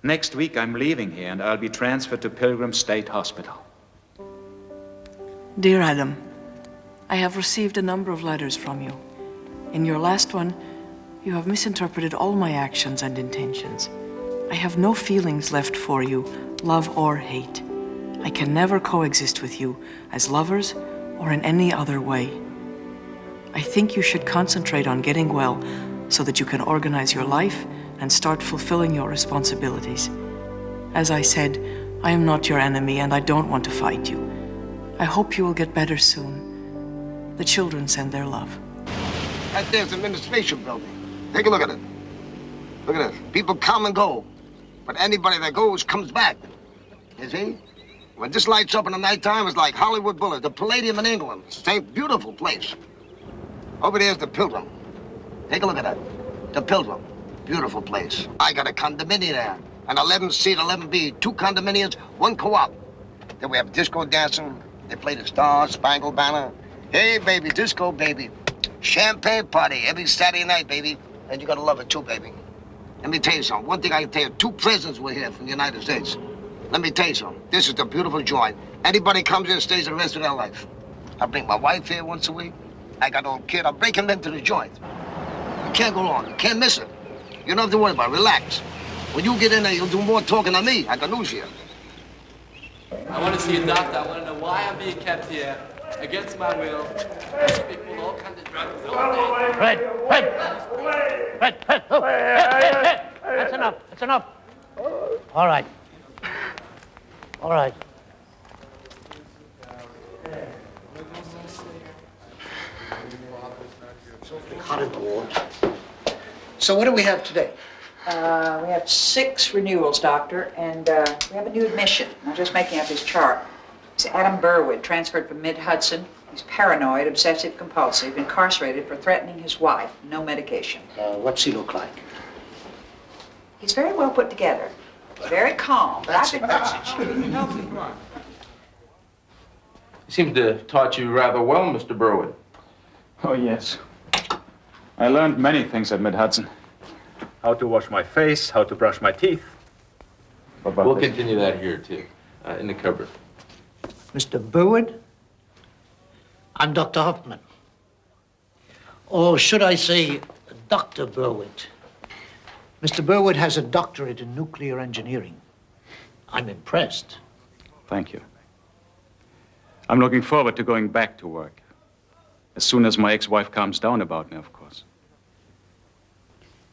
Next week, I'm leaving here, and I'll be transferred to Pilgrim State Hospital. Dear Adam, I have received a number of letters from you. In your last one, you have misinterpreted all my actions and intentions. I have no feelings left for you, love or hate. I can never coexist with you as lovers or in any other way. I think you should concentrate on getting well so that you can organize your life and start fulfilling your responsibilities. As I said, I am not your enemy and I don't want to fight you. I hope you will get better soon. The children send their love. That there's an administration building. Take a look at it. Look at this. People come and go, but anybody that goes comes back. You see? When this lights up in the nighttime, it's like Hollywood Boulevard, the Palladium in England. It's the same beautiful place. Over there's the Pilgrim. Take a look at that. The Pilgrim. Beautiful place. I got a condominium there. An 11C, 11B, 2 condominiums, 1 co-op. Then we have disco dancing. They play the Star Spangled Banner. Hey, baby, disco, baby. Champagne party every Saturday night, baby. And you gotta love it too, baby. Let me tell you something. One thing I can tell you, 2 presidents were here from the United States. Let me tell you something. This is the beautiful joint. Anybody comes in stays the rest of their life. I bring my wife here once a week. I got a little kid. I break him into the joint. You can't go wrong. You can't miss it. You don't have to worry about it. Relax. When you get in there, you'll do more talking than me. I got news here. I want to see a doctor. I want to know why I'm being kept here against my will. People, all kinds of drugs all day. Fred! Oh. Hey. That's enough. That's enough. All right. All right. Hot in the ward. So what do we have today? We have 6 renewals, Doctor, and we have a new admission. I'm just making up his chart. He's Adam Burwood, transferred from Mid-Hudson. He's paranoid, obsessive compulsive, incarcerated for threatening his wife. No medication. What's he look like? He's very well put together. Very calm. That's it. He seems to have taught you rather well, Mr. Burwood. Oh, yes. I learned many things at Mid-Hudson. How to wash my face, how to brush my teeth. What about We'll this? continue that here, too, in the cupboard. Mr. Burwood? I'm Dr. Hoffman. Or should I say, Dr. Burwood? Mr. Burwood has a doctorate in nuclear engineering. I'm impressed. Thank you. I'm looking forward to going back to work. As soon as my ex-wife calms down about me, of course.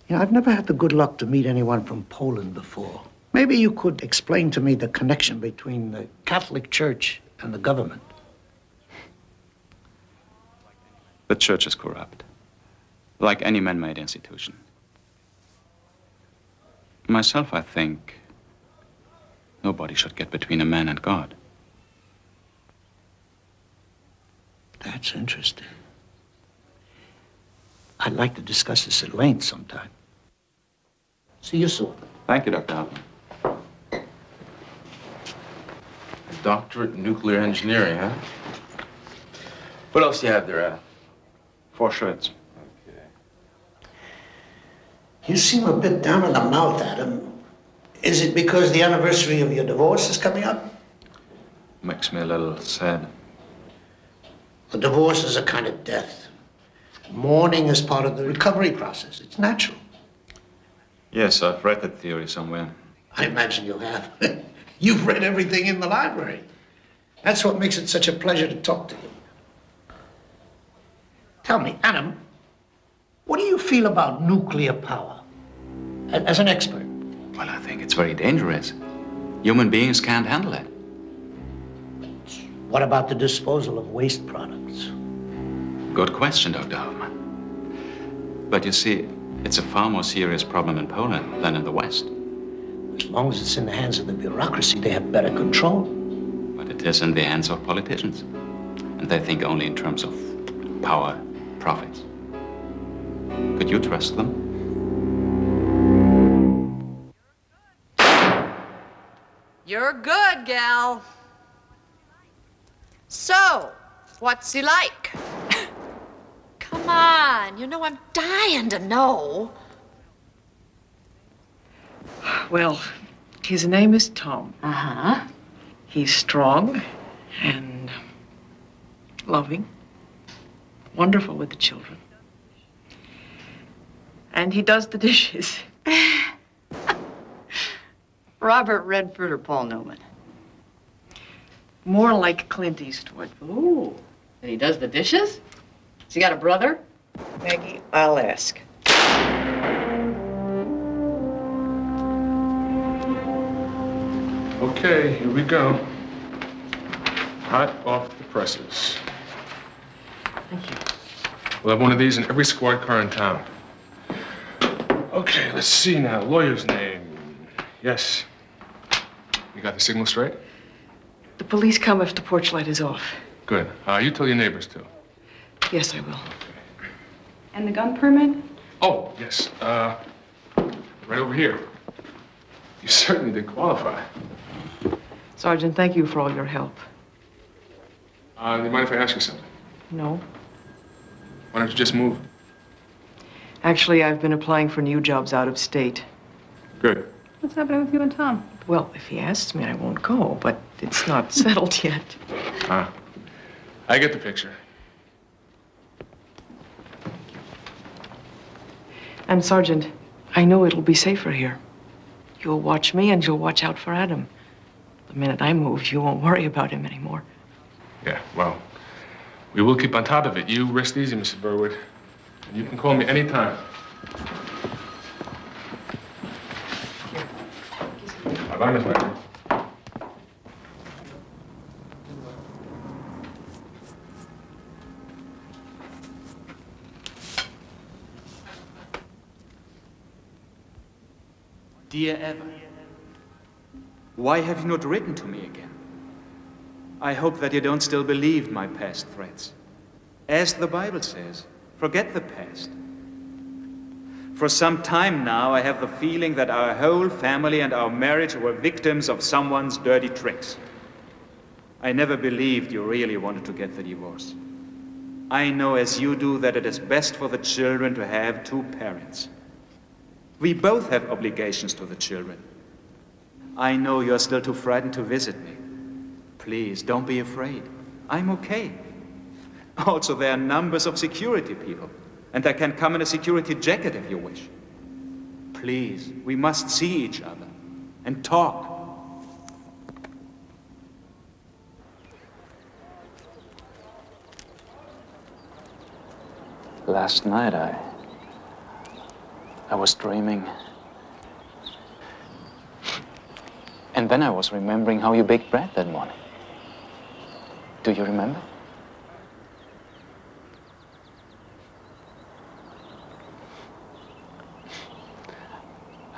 You know, I've never had the good luck to meet anyone from Poland before. Maybe you could explain to me the connection between the Catholic Church and the government. The church is corrupt, like any man-made institution. Myself, I think nobody should get between a man and God. That's interesting. I'd like to discuss this at length sometime. See you soon. Thank you, Dr. Hoffman. Doctorate in nuclear engineering, huh? What else do you have there, Adam? 4 shirts. You seem a bit down in the mouth, Adam. Is it because the anniversary of your divorce is coming up? Makes me a little sad. A divorce is a kind of death. Mourning is part of the recovery process. It's natural. Yes, I've read that theory somewhere. I imagine you have. You've read everything in the library. That's what makes it such a pleasure to talk to you. Tell me, Adam, what do you feel about nuclear power? As an expert. Well, I think it's very dangerous. Human beings can't handle it. What about the disposal of waste products? Good question, Dr. Hoffman. But you see, it's a far more serious problem in Poland than in the West. As long as it's in the hands of the bureaucracy, they have better control. But it is in the hands of politicians. And they think only in terms of power, profits. Could you trust them? You're good, gal. So, what's he like? Come on, you know I'm dying to know. Well, his name is Tom. Uh-huh. He's strong and loving, wonderful with the children. And he does the dishes. Robert Redford or Paul Newman? More like Clint Eastwood. Ooh. And he does the dishes? Has he got a brother? Maggie, I'll ask. Okay, here we go. Hot off the presses. Thank you. We'll have one of these in every squad car in town. Okay, let's see now. Lawyer's name. Yes. You got the signal straight? The police come if the porch light is off. Good. You tell your neighbors, too. Yes, I will. And the gun permit? Oh, yes. Right over here. You certainly did qualify. Sergeant, thank you for all your help. Do you mind if I ask you something? No. Why don't you just move? Actually, I've been applying for new jobs out of state. Good. What's happening with you and Tom? Well, if he asks me, I won't go, but it's not settled yet. I get the picture. And Sergeant, I know it'll be safer here. You'll watch me and you'll watch out for Adam. The minute I move, you won't worry about him anymore. Yeah, well, we will keep on top of it. You rest easy, Mrs. Burwood. And you can call me anytime. Bye-bye, Miss Wagner. Dear Eva, why have you not written to me again? I hope that you don't still believe my past threats. As the Bible says, forget the past. For some time now, I have the feeling that our whole family and our marriage were victims of someone's dirty tricks. I never believed you really wanted to get the divorce. I know as you do that it is best for the children to have two parents. We both have obligations to the children. I know you're still too frightened to visit me. Please, don't be afraid. I'm okay. Also, there are numbers of security people, and I can come in a security jacket if you wish. Please, we must see each other and talk. Last night, I was dreaming. And then I was remembering how you baked bread that morning. Do you remember?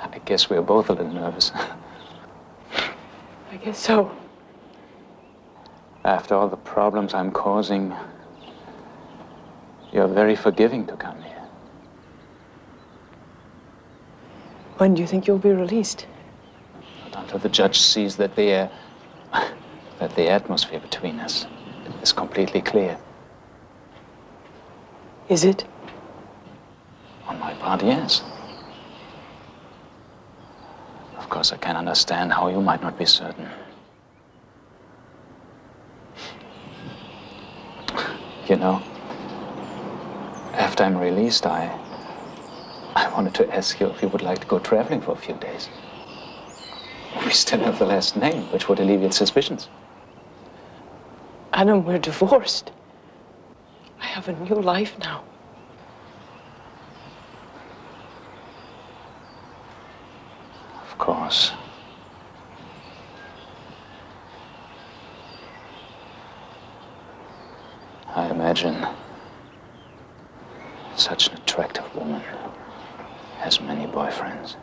I guess we were both a little nervous. I guess so. After all the problems I'm causing, you're very forgiving to come here. When do you think you'll be released? Not until the judge sees that the atmosphere between us is completely clear. Is it? On my part, yes. Of course, I can understand how you might not be certain. You know, after I'm released, I wanted to ask you if you would like to go traveling for a few days. We still have the last name, which would alleviate suspicions. Adam, we're divorced. I have a new life now. Of course. I imagine such an attractive woman has many boyfriends.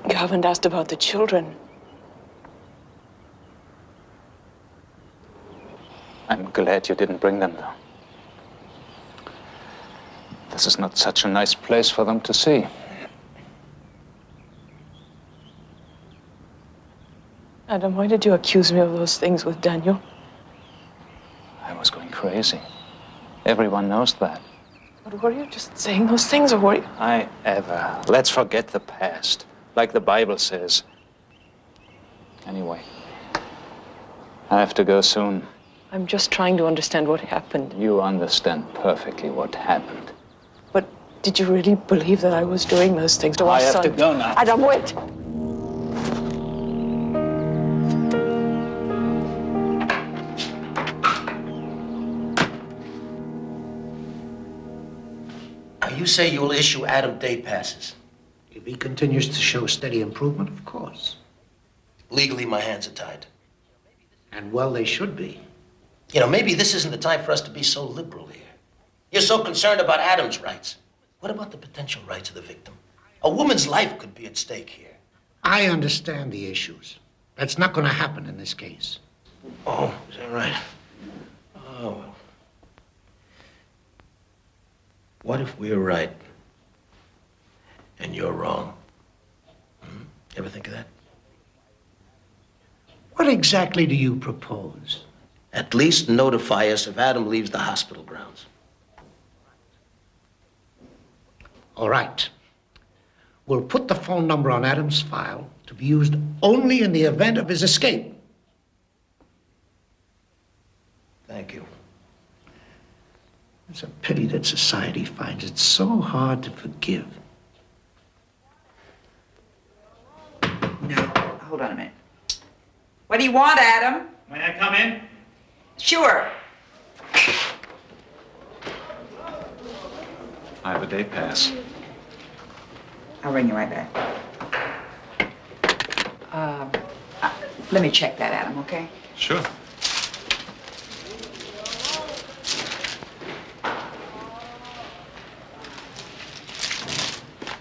You haven't asked about the children. I'm glad you didn't bring them, though. This is not such a nice place for them to see. Adam, why did you accuse me of those things with Daniel? I was going crazy. Everyone knows that. But were you just saying those things, or were you? Let's forget the past, like the Bible says. Anyway, I have to go soon. I'm just trying to understand what happened. You understand perfectly what happened. But did you really believe that I was doing those things to our I have son? to go now. Adam, wait! You say you'll issue Adam day passes. If he continues to show steady improvement, of course. Legally, my hands are tied. And well, they should be. You know, maybe this isn't the time for us to be so liberal here. You're so concerned about Adam's rights. What about the potential rights of the victim? A woman's life could be at stake here. I understand the issues. That's not going to happen in this case. Oh, is that right? Oh, well. What if we're right and you're wrong? Ever think of that? What exactly do you propose? At least notify us if Adam leaves the hospital grounds. All right. We'll put the phone number on Adam's file to be used only in the event of his escape. Thank you. It's a pity that society finds it so hard to forgive. No, hold on a minute. What do you want, Adam? May I come in? Sure. I have a day pass. I'll ring you right back. Let me check that, Adam, okay? Sure.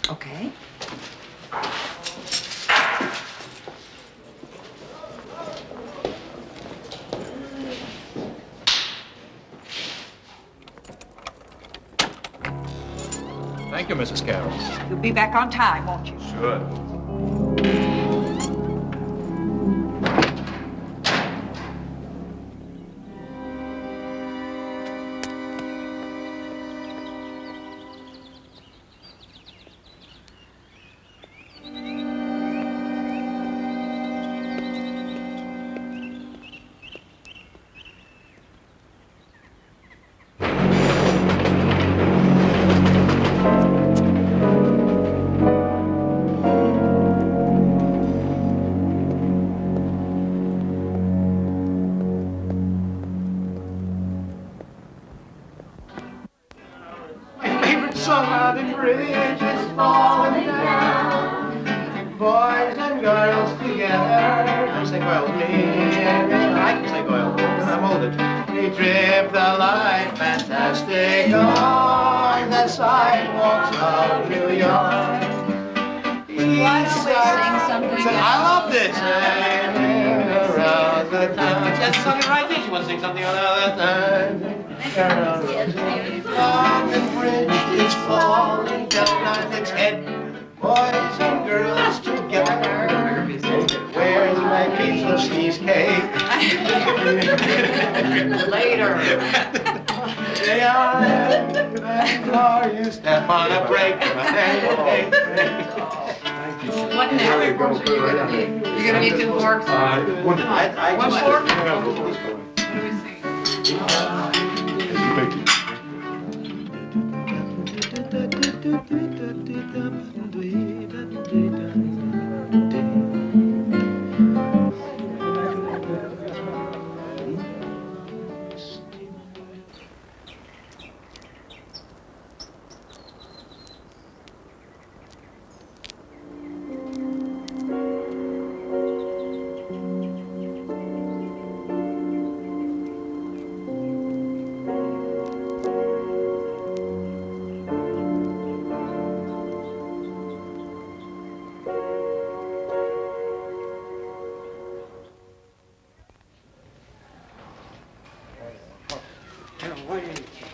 Okay. Thank you, Mrs. Carroll. You'll be back on time, won't you? Sure. Southern Bridge is falling down. Boys and girls together. Don't say girls, me. I can say girls. I'm older. We trip the light fantastic on the sidewalks of New York. Why don't we sing something? I love this. Around the time. Just sung it right there. She wants to sing something around the time. London Bridge is falling down on its head. Boys and girls together. Where's my piece of cheesecake? Later. They are and you step on a break. What now? You're gonna need 2 forks? One fork?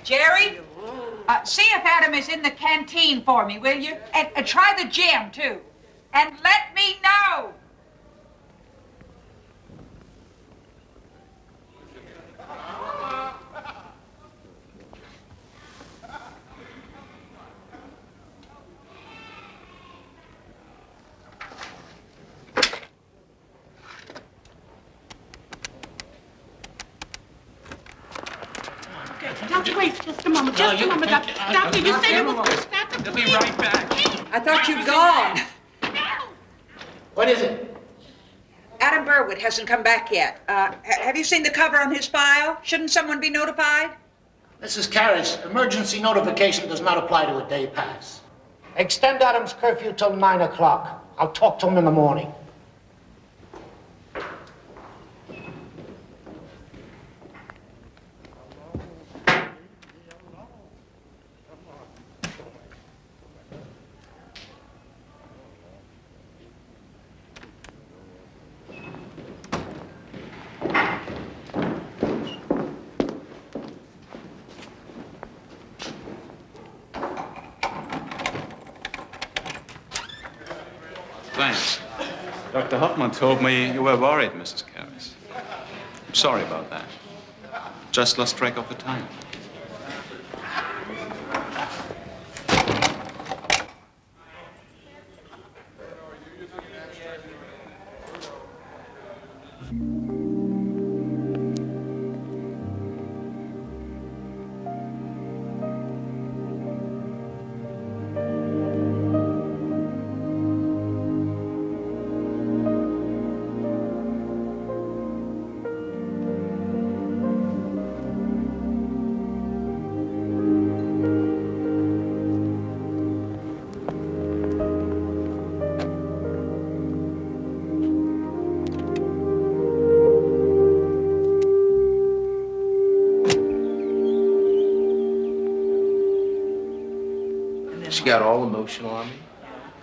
Jerry, see if Adam is in the canteen for me, will you? And try the gym, too. And let me know. Doctor, wait just a moment. Just a moment, Doctor. Doctor, you said it was Doctor. They'll be right back. I thought you'd gone. What is it? Adam Burwood hasn't come back yet. Have you seen the cover on his file? Shouldn't someone be notified? Mrs. Karras, emergency notification does not apply to a day pass. Extend Adam's curfew till 9 o'clock. I'll talk to him in the morning. Thanks. Dr. Hoffman told me you were worried, Mrs. Karras. I'm sorry about that. Just lost track of the time. She got all emotional on me,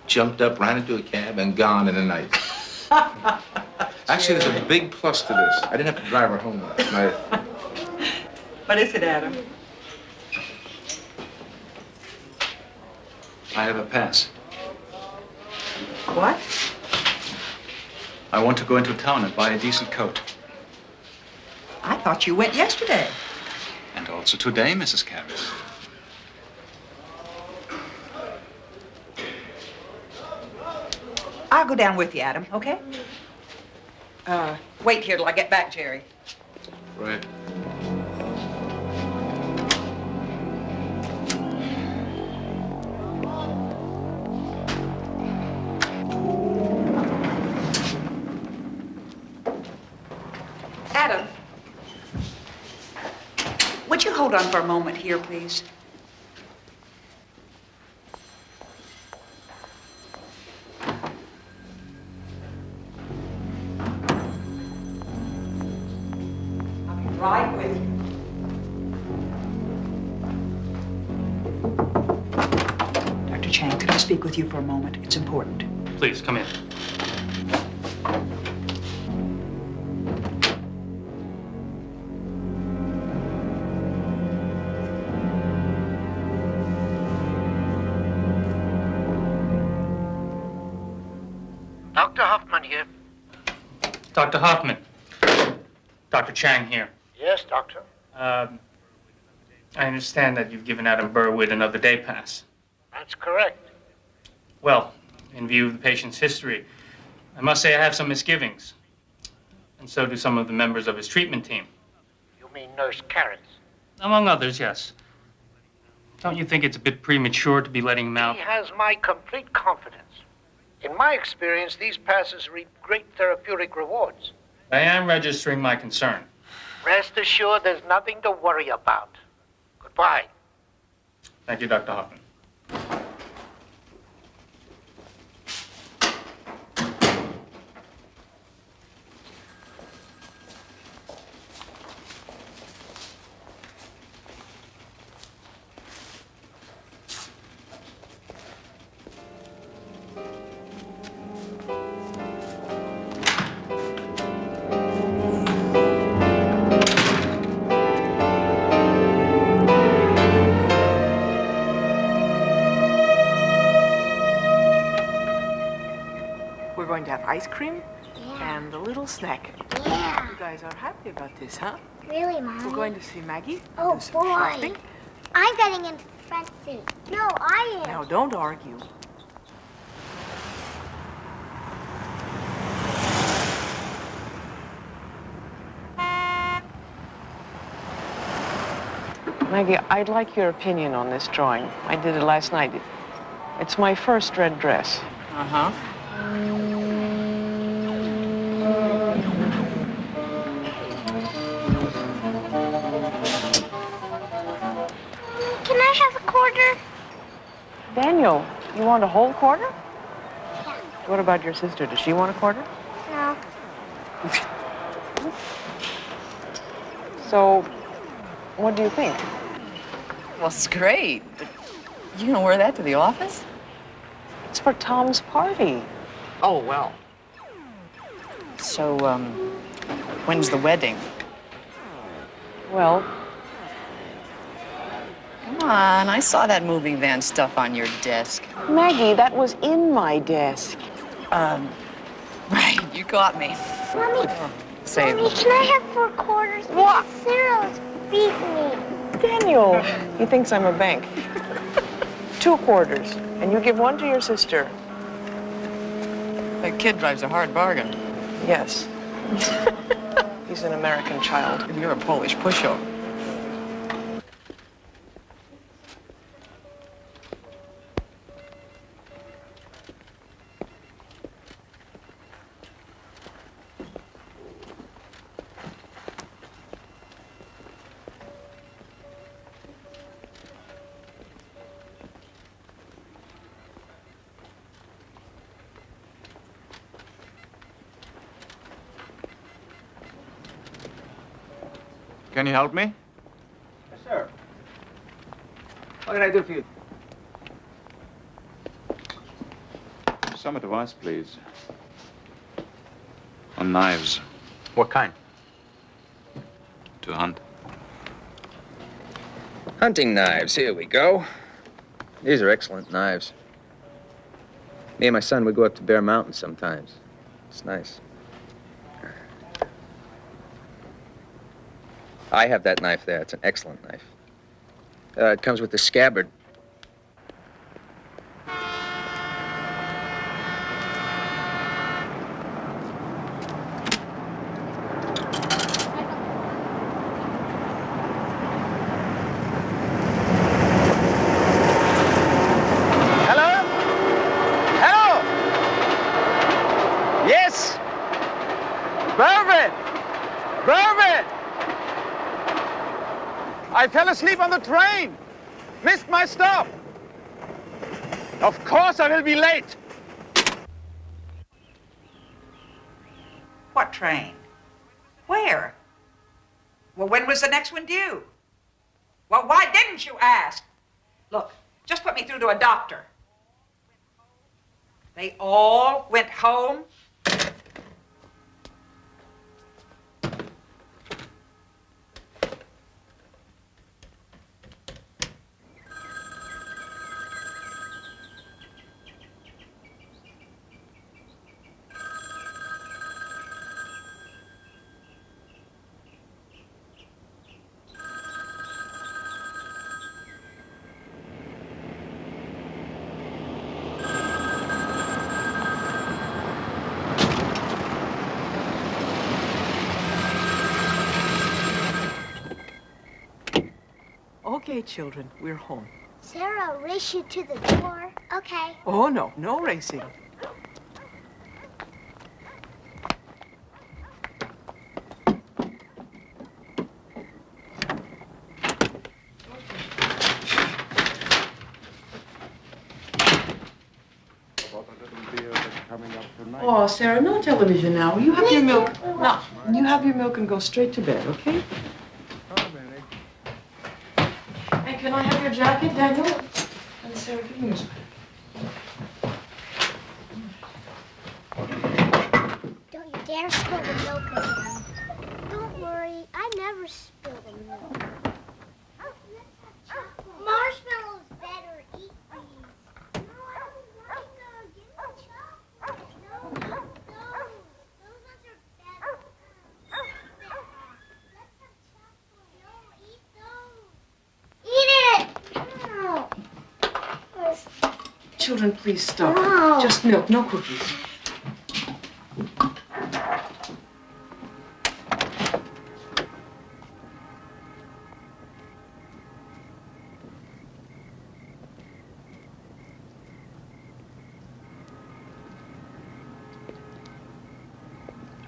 jumped up, ran into a cab, and gone in the night. Actually, there's a big plus to this. I didn't have to drive her home last night. What is it, Adam? I have a pass. What? I want to go into town and buy a decent coat. I thought you went yesterday. And also today, Mrs. Karras. I'll go down with you, Adam, okay? Wait here till I get back, Jerry. Right. Adam, would you hold on for a moment here, please? Right with you. Dr. Chang, could I speak with you for a moment? It's important. Please, come in. Dr. Hoffman here. Dr. Hoffman. Dr. Chang here. Yes, doctor. I understand that you've given Adam Burwood another day pass. That's correct. Well, in view of the patient's history, I must say I have some misgivings. And so do some of the members of his treatment team. You mean Nurse Carrots? Among others, yes. Don't you think it's a bit premature to be letting him out? He has my complete confidence. In my experience, these passes reap great therapeutic rewards. I am registering my concern. Rest assured, there's nothing to worry about. Goodbye. Thank you, Dr. Hoffman. We're going to have ice cream and a little snack. Yeah. You guys are happy about this, huh? Really, Mommy? We're going to see Maggie. Oh, do some boy. shopping. I'm getting into the front seat. No, I am. Now, don't argue. Maggie, I'd like your opinion on this drawing. I did it last night. It's my first red dress. Uh-huh. Can I have a quarter? Daniel, you want a whole quarter? Yeah. What about your sister? Does she want a quarter? No. So, what do you think? Well, it's great, but you gonna wear that to the office? It's for Tom's party. Oh, well. So, when's the wedding? Well, come on, I saw that moving van stuff on your desk. Maggie, that was in my desk. Right, you got me. Mommy, Save Mommy, can I have 4 quarters? What? Cyril's beat me. Daniel, he thinks I'm a bank. 2 quarters, and you give 1 to your sister. That kid drives a hard bargain. Yes. He's an American child. You're a Polish pushover. Can you help me? Yes, sir. What can I do for you? Some advice, please. On knives. What kind? To hunt. Hunting knives, here we go. These are excellent knives. Me and my son, we go up to Bear Mountain sometimes. It's nice. I have that knife there. It's an excellent knife. It comes with the scabbard. Yes! Bergen! Bergen! I fell asleep on the train. Missed my stop. Of course I will be late. What train? Where? Well, when was the next one due? Well, why didn't you ask? Look, just put me through to a doctor. They all went home? Okay, children, we're home. Sarah, I'll race you to the door. Okay. Oh, no, no racing. Oh, Sarah, no television now. You have your milk. No, you have your milk and go straight to bed, okay? And can I have your jacket, Daniel? And Sarah, give me your sweater. Don't you dare spill the milk again. Don't worry, I never spill the milk. Marshmallows better. Eat these. No, I don't want them. Give me chocolate. No, not those. Those ones are better. Let's have chocolate. No, eat those. Eat it. No. Children, please stop. No. Just milk, no cookies.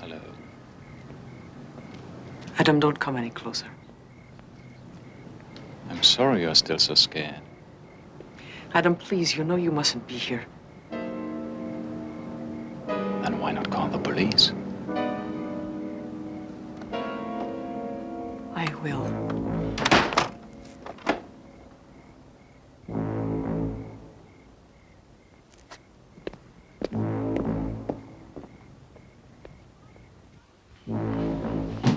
Hello. Adam, don't come any closer. I'm sorry you're still so scared. Adam, please, you know you mustn't be here. Then why not call the police? I will.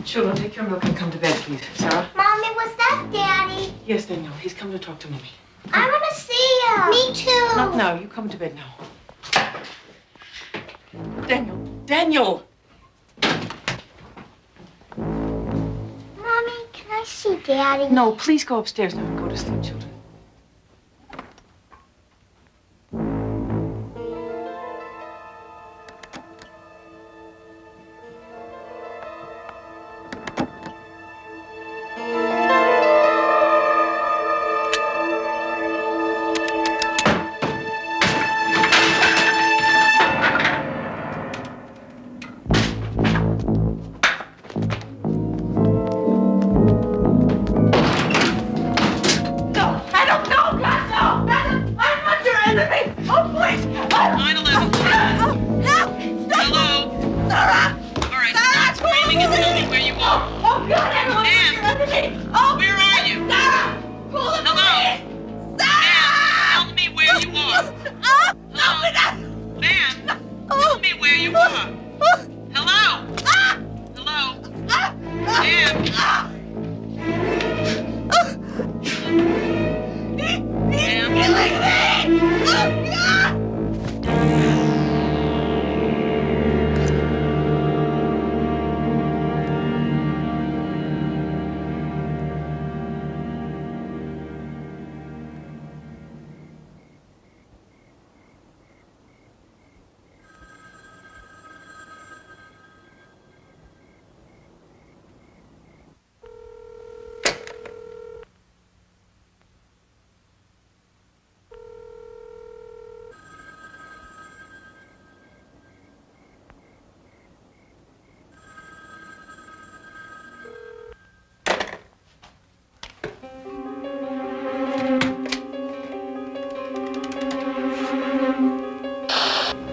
Children, take your milk and come to bed, please. Sarah? Mommy, was that Daddy? Yes, Daniel. He's come to talk to Mommy. I want to see him. Me too. Not now. You come to bed now. Daniel. Daniel! Mommy, can I see Daddy? No, please go upstairs now and go to sleep, children.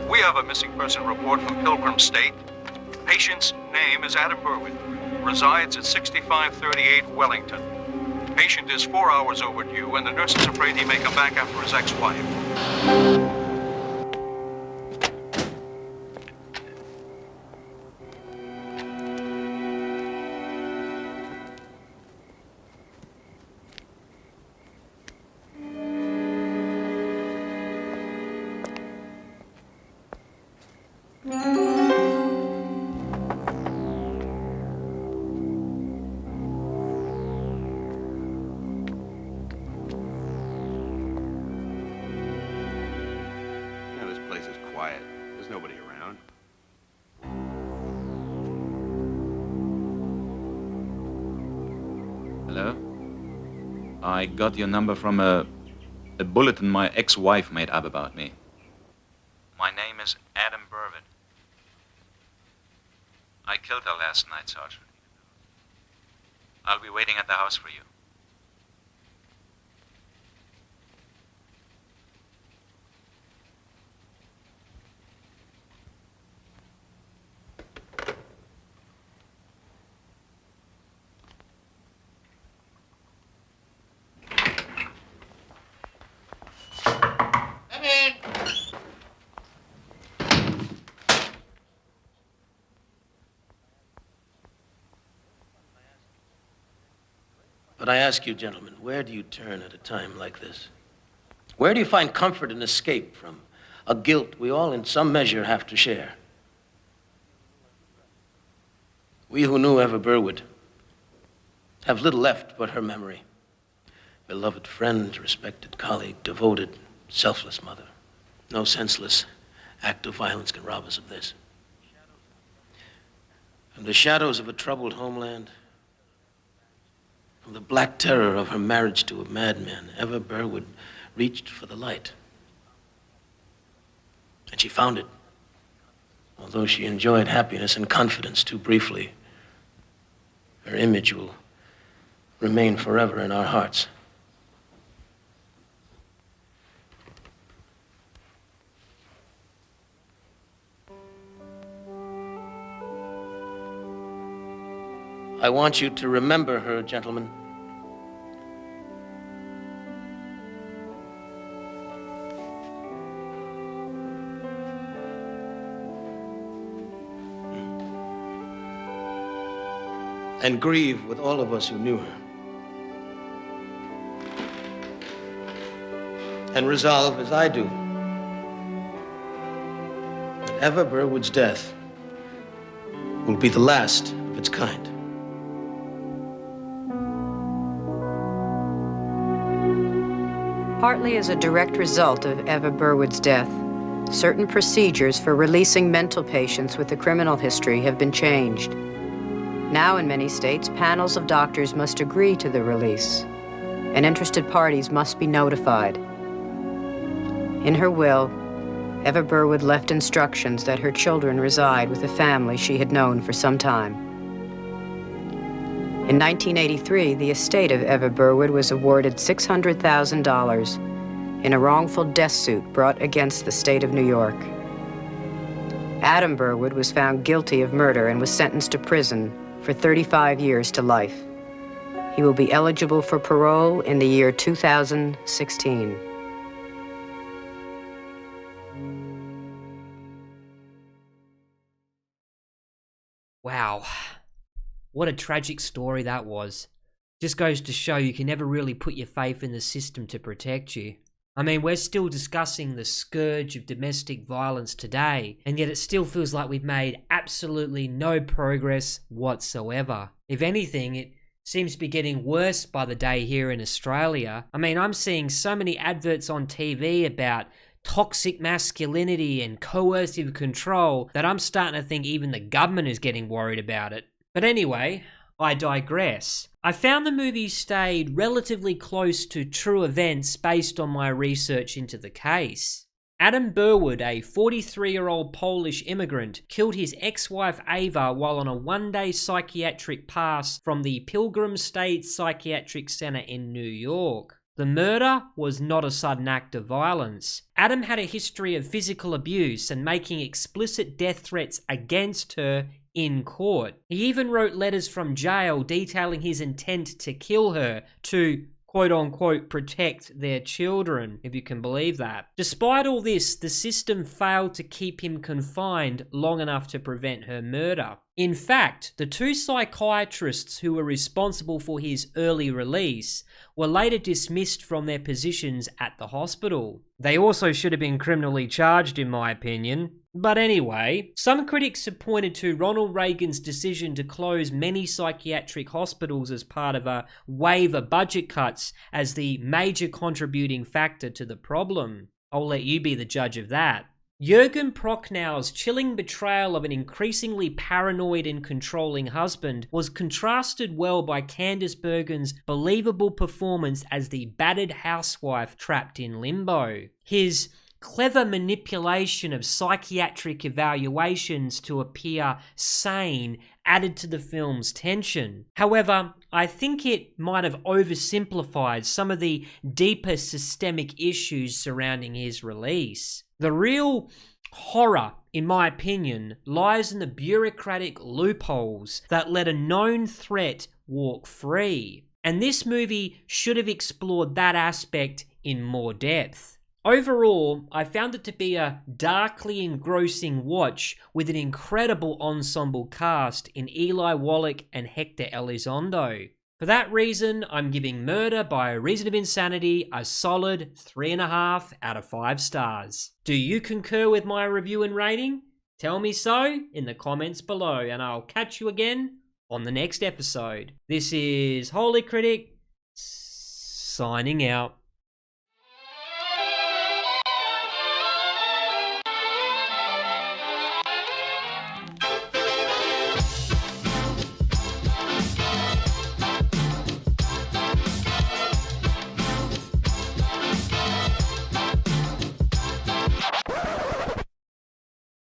We have a missing person report from Pilgrim State. Patient's name is Adam Berwin. Resides at 6538 Wellington. Patient is 4 hours overdue, and the nurse is afraid he may come back after his ex-wife. Hello? I got your number from a bulletin my ex-wife made up about me. My name is Adam Bergen. I killed her last night, Sergeant. I'll be waiting at the house for you. Come in. But I ask you, gentlemen, where do you turn at a time like this? Where do you find comfort and escape from a guilt we all in some measure have to share? We who knew Eva Burwood have little left but her memory. Beloved friend, respected colleague, devoted, selfless mother. No senseless act of violence can rob us of this. From the shadows of a troubled homeland, from the black terror of her marriage to a madman, Eva Burwood reached for the light. And she found it. Although she enjoyed happiness and confidence too briefly, her image will remain forever in our hearts. I want you to remember her, gentlemen. And grieve with all of us who knew her. And resolve, as I do, that Eva Burwood's death will be the last of its kind. Partly as a direct result of Eva Burwood's death, certain procedures for releasing mental patients with a criminal history have been changed. Now, in many states, panels of doctors must agree to the release, and interested parties must be notified. In her will, Eva Burwood left instructions that her children reside with a family she had known for some time. In 1983, the estate of Eva Burwood was awarded $600,000 in a wrongful death suit brought against the state of New York. Adam Burwood was found guilty of murder and was sentenced to prison for 35 years to life. He will be eligible for parole in the year 2016. Wow. What a tragic story that was. Just goes to show you can never really put your faith in the system to protect you. I mean, we're still discussing the scourge of domestic violence today, and yet it still feels like we've made absolutely no progress whatsoever. If anything, it seems to be getting worse by the day here in Australia. I mean, I'm seeing so many adverts on TV about toxic masculinity and coercive control that I'm starting to think even the government is getting worried about it. But anyway, I digress. I found the movie stayed relatively close to true events based on my research into the case. Adam Burwood, a 43-year-old Polish immigrant, killed his ex-wife Eva while on a one-day psychiatric pass from the Pilgrim State Psychiatric Center in New York. The murder was not a sudden act of violence. Adam had a history of physical abuse and making explicit death threats against her in court. He even wrote letters from jail detailing his intent to kill her to quote-unquote protect their children, if you can believe that. Despite all this, the system failed to keep him confined long enough to prevent her murder. In fact, the 2 psychiatrists who were responsible for his early release were later dismissed from their positions at the hospital. They also should have been criminally charged, in my opinion. But anyway, some critics have pointed to Ronald Reagan's decision to close many psychiatric hospitals as part of a wave of budget cuts as the major contributing factor to the problem. I'll let you be the judge of that. Jürgen Prochnow's chilling betrayal of an increasingly paranoid and controlling husband was contrasted well by Candice Bergen's believable performance as the battered housewife trapped in limbo. His clever manipulation of psychiatric evaluations to appear sane added to the film's tension. However, I think it might have oversimplified some of the deeper systemic issues surrounding his release. The real horror, in my opinion, lies in the bureaucratic loopholes that let a known threat walk free. And this movie should have explored that aspect in more depth. Overall, I found it to be a darkly engrossing watch with an incredible ensemble cast in Eli Wallach and Hector Elizondo. For that reason, I'm giving Murder by Reason of Insanity a solid 3.5 out of 5 stars. Do you concur with my review and rating? Tell me so in the comments below, and I'll catch you again on the next episode. This is Holy Critic, signing out.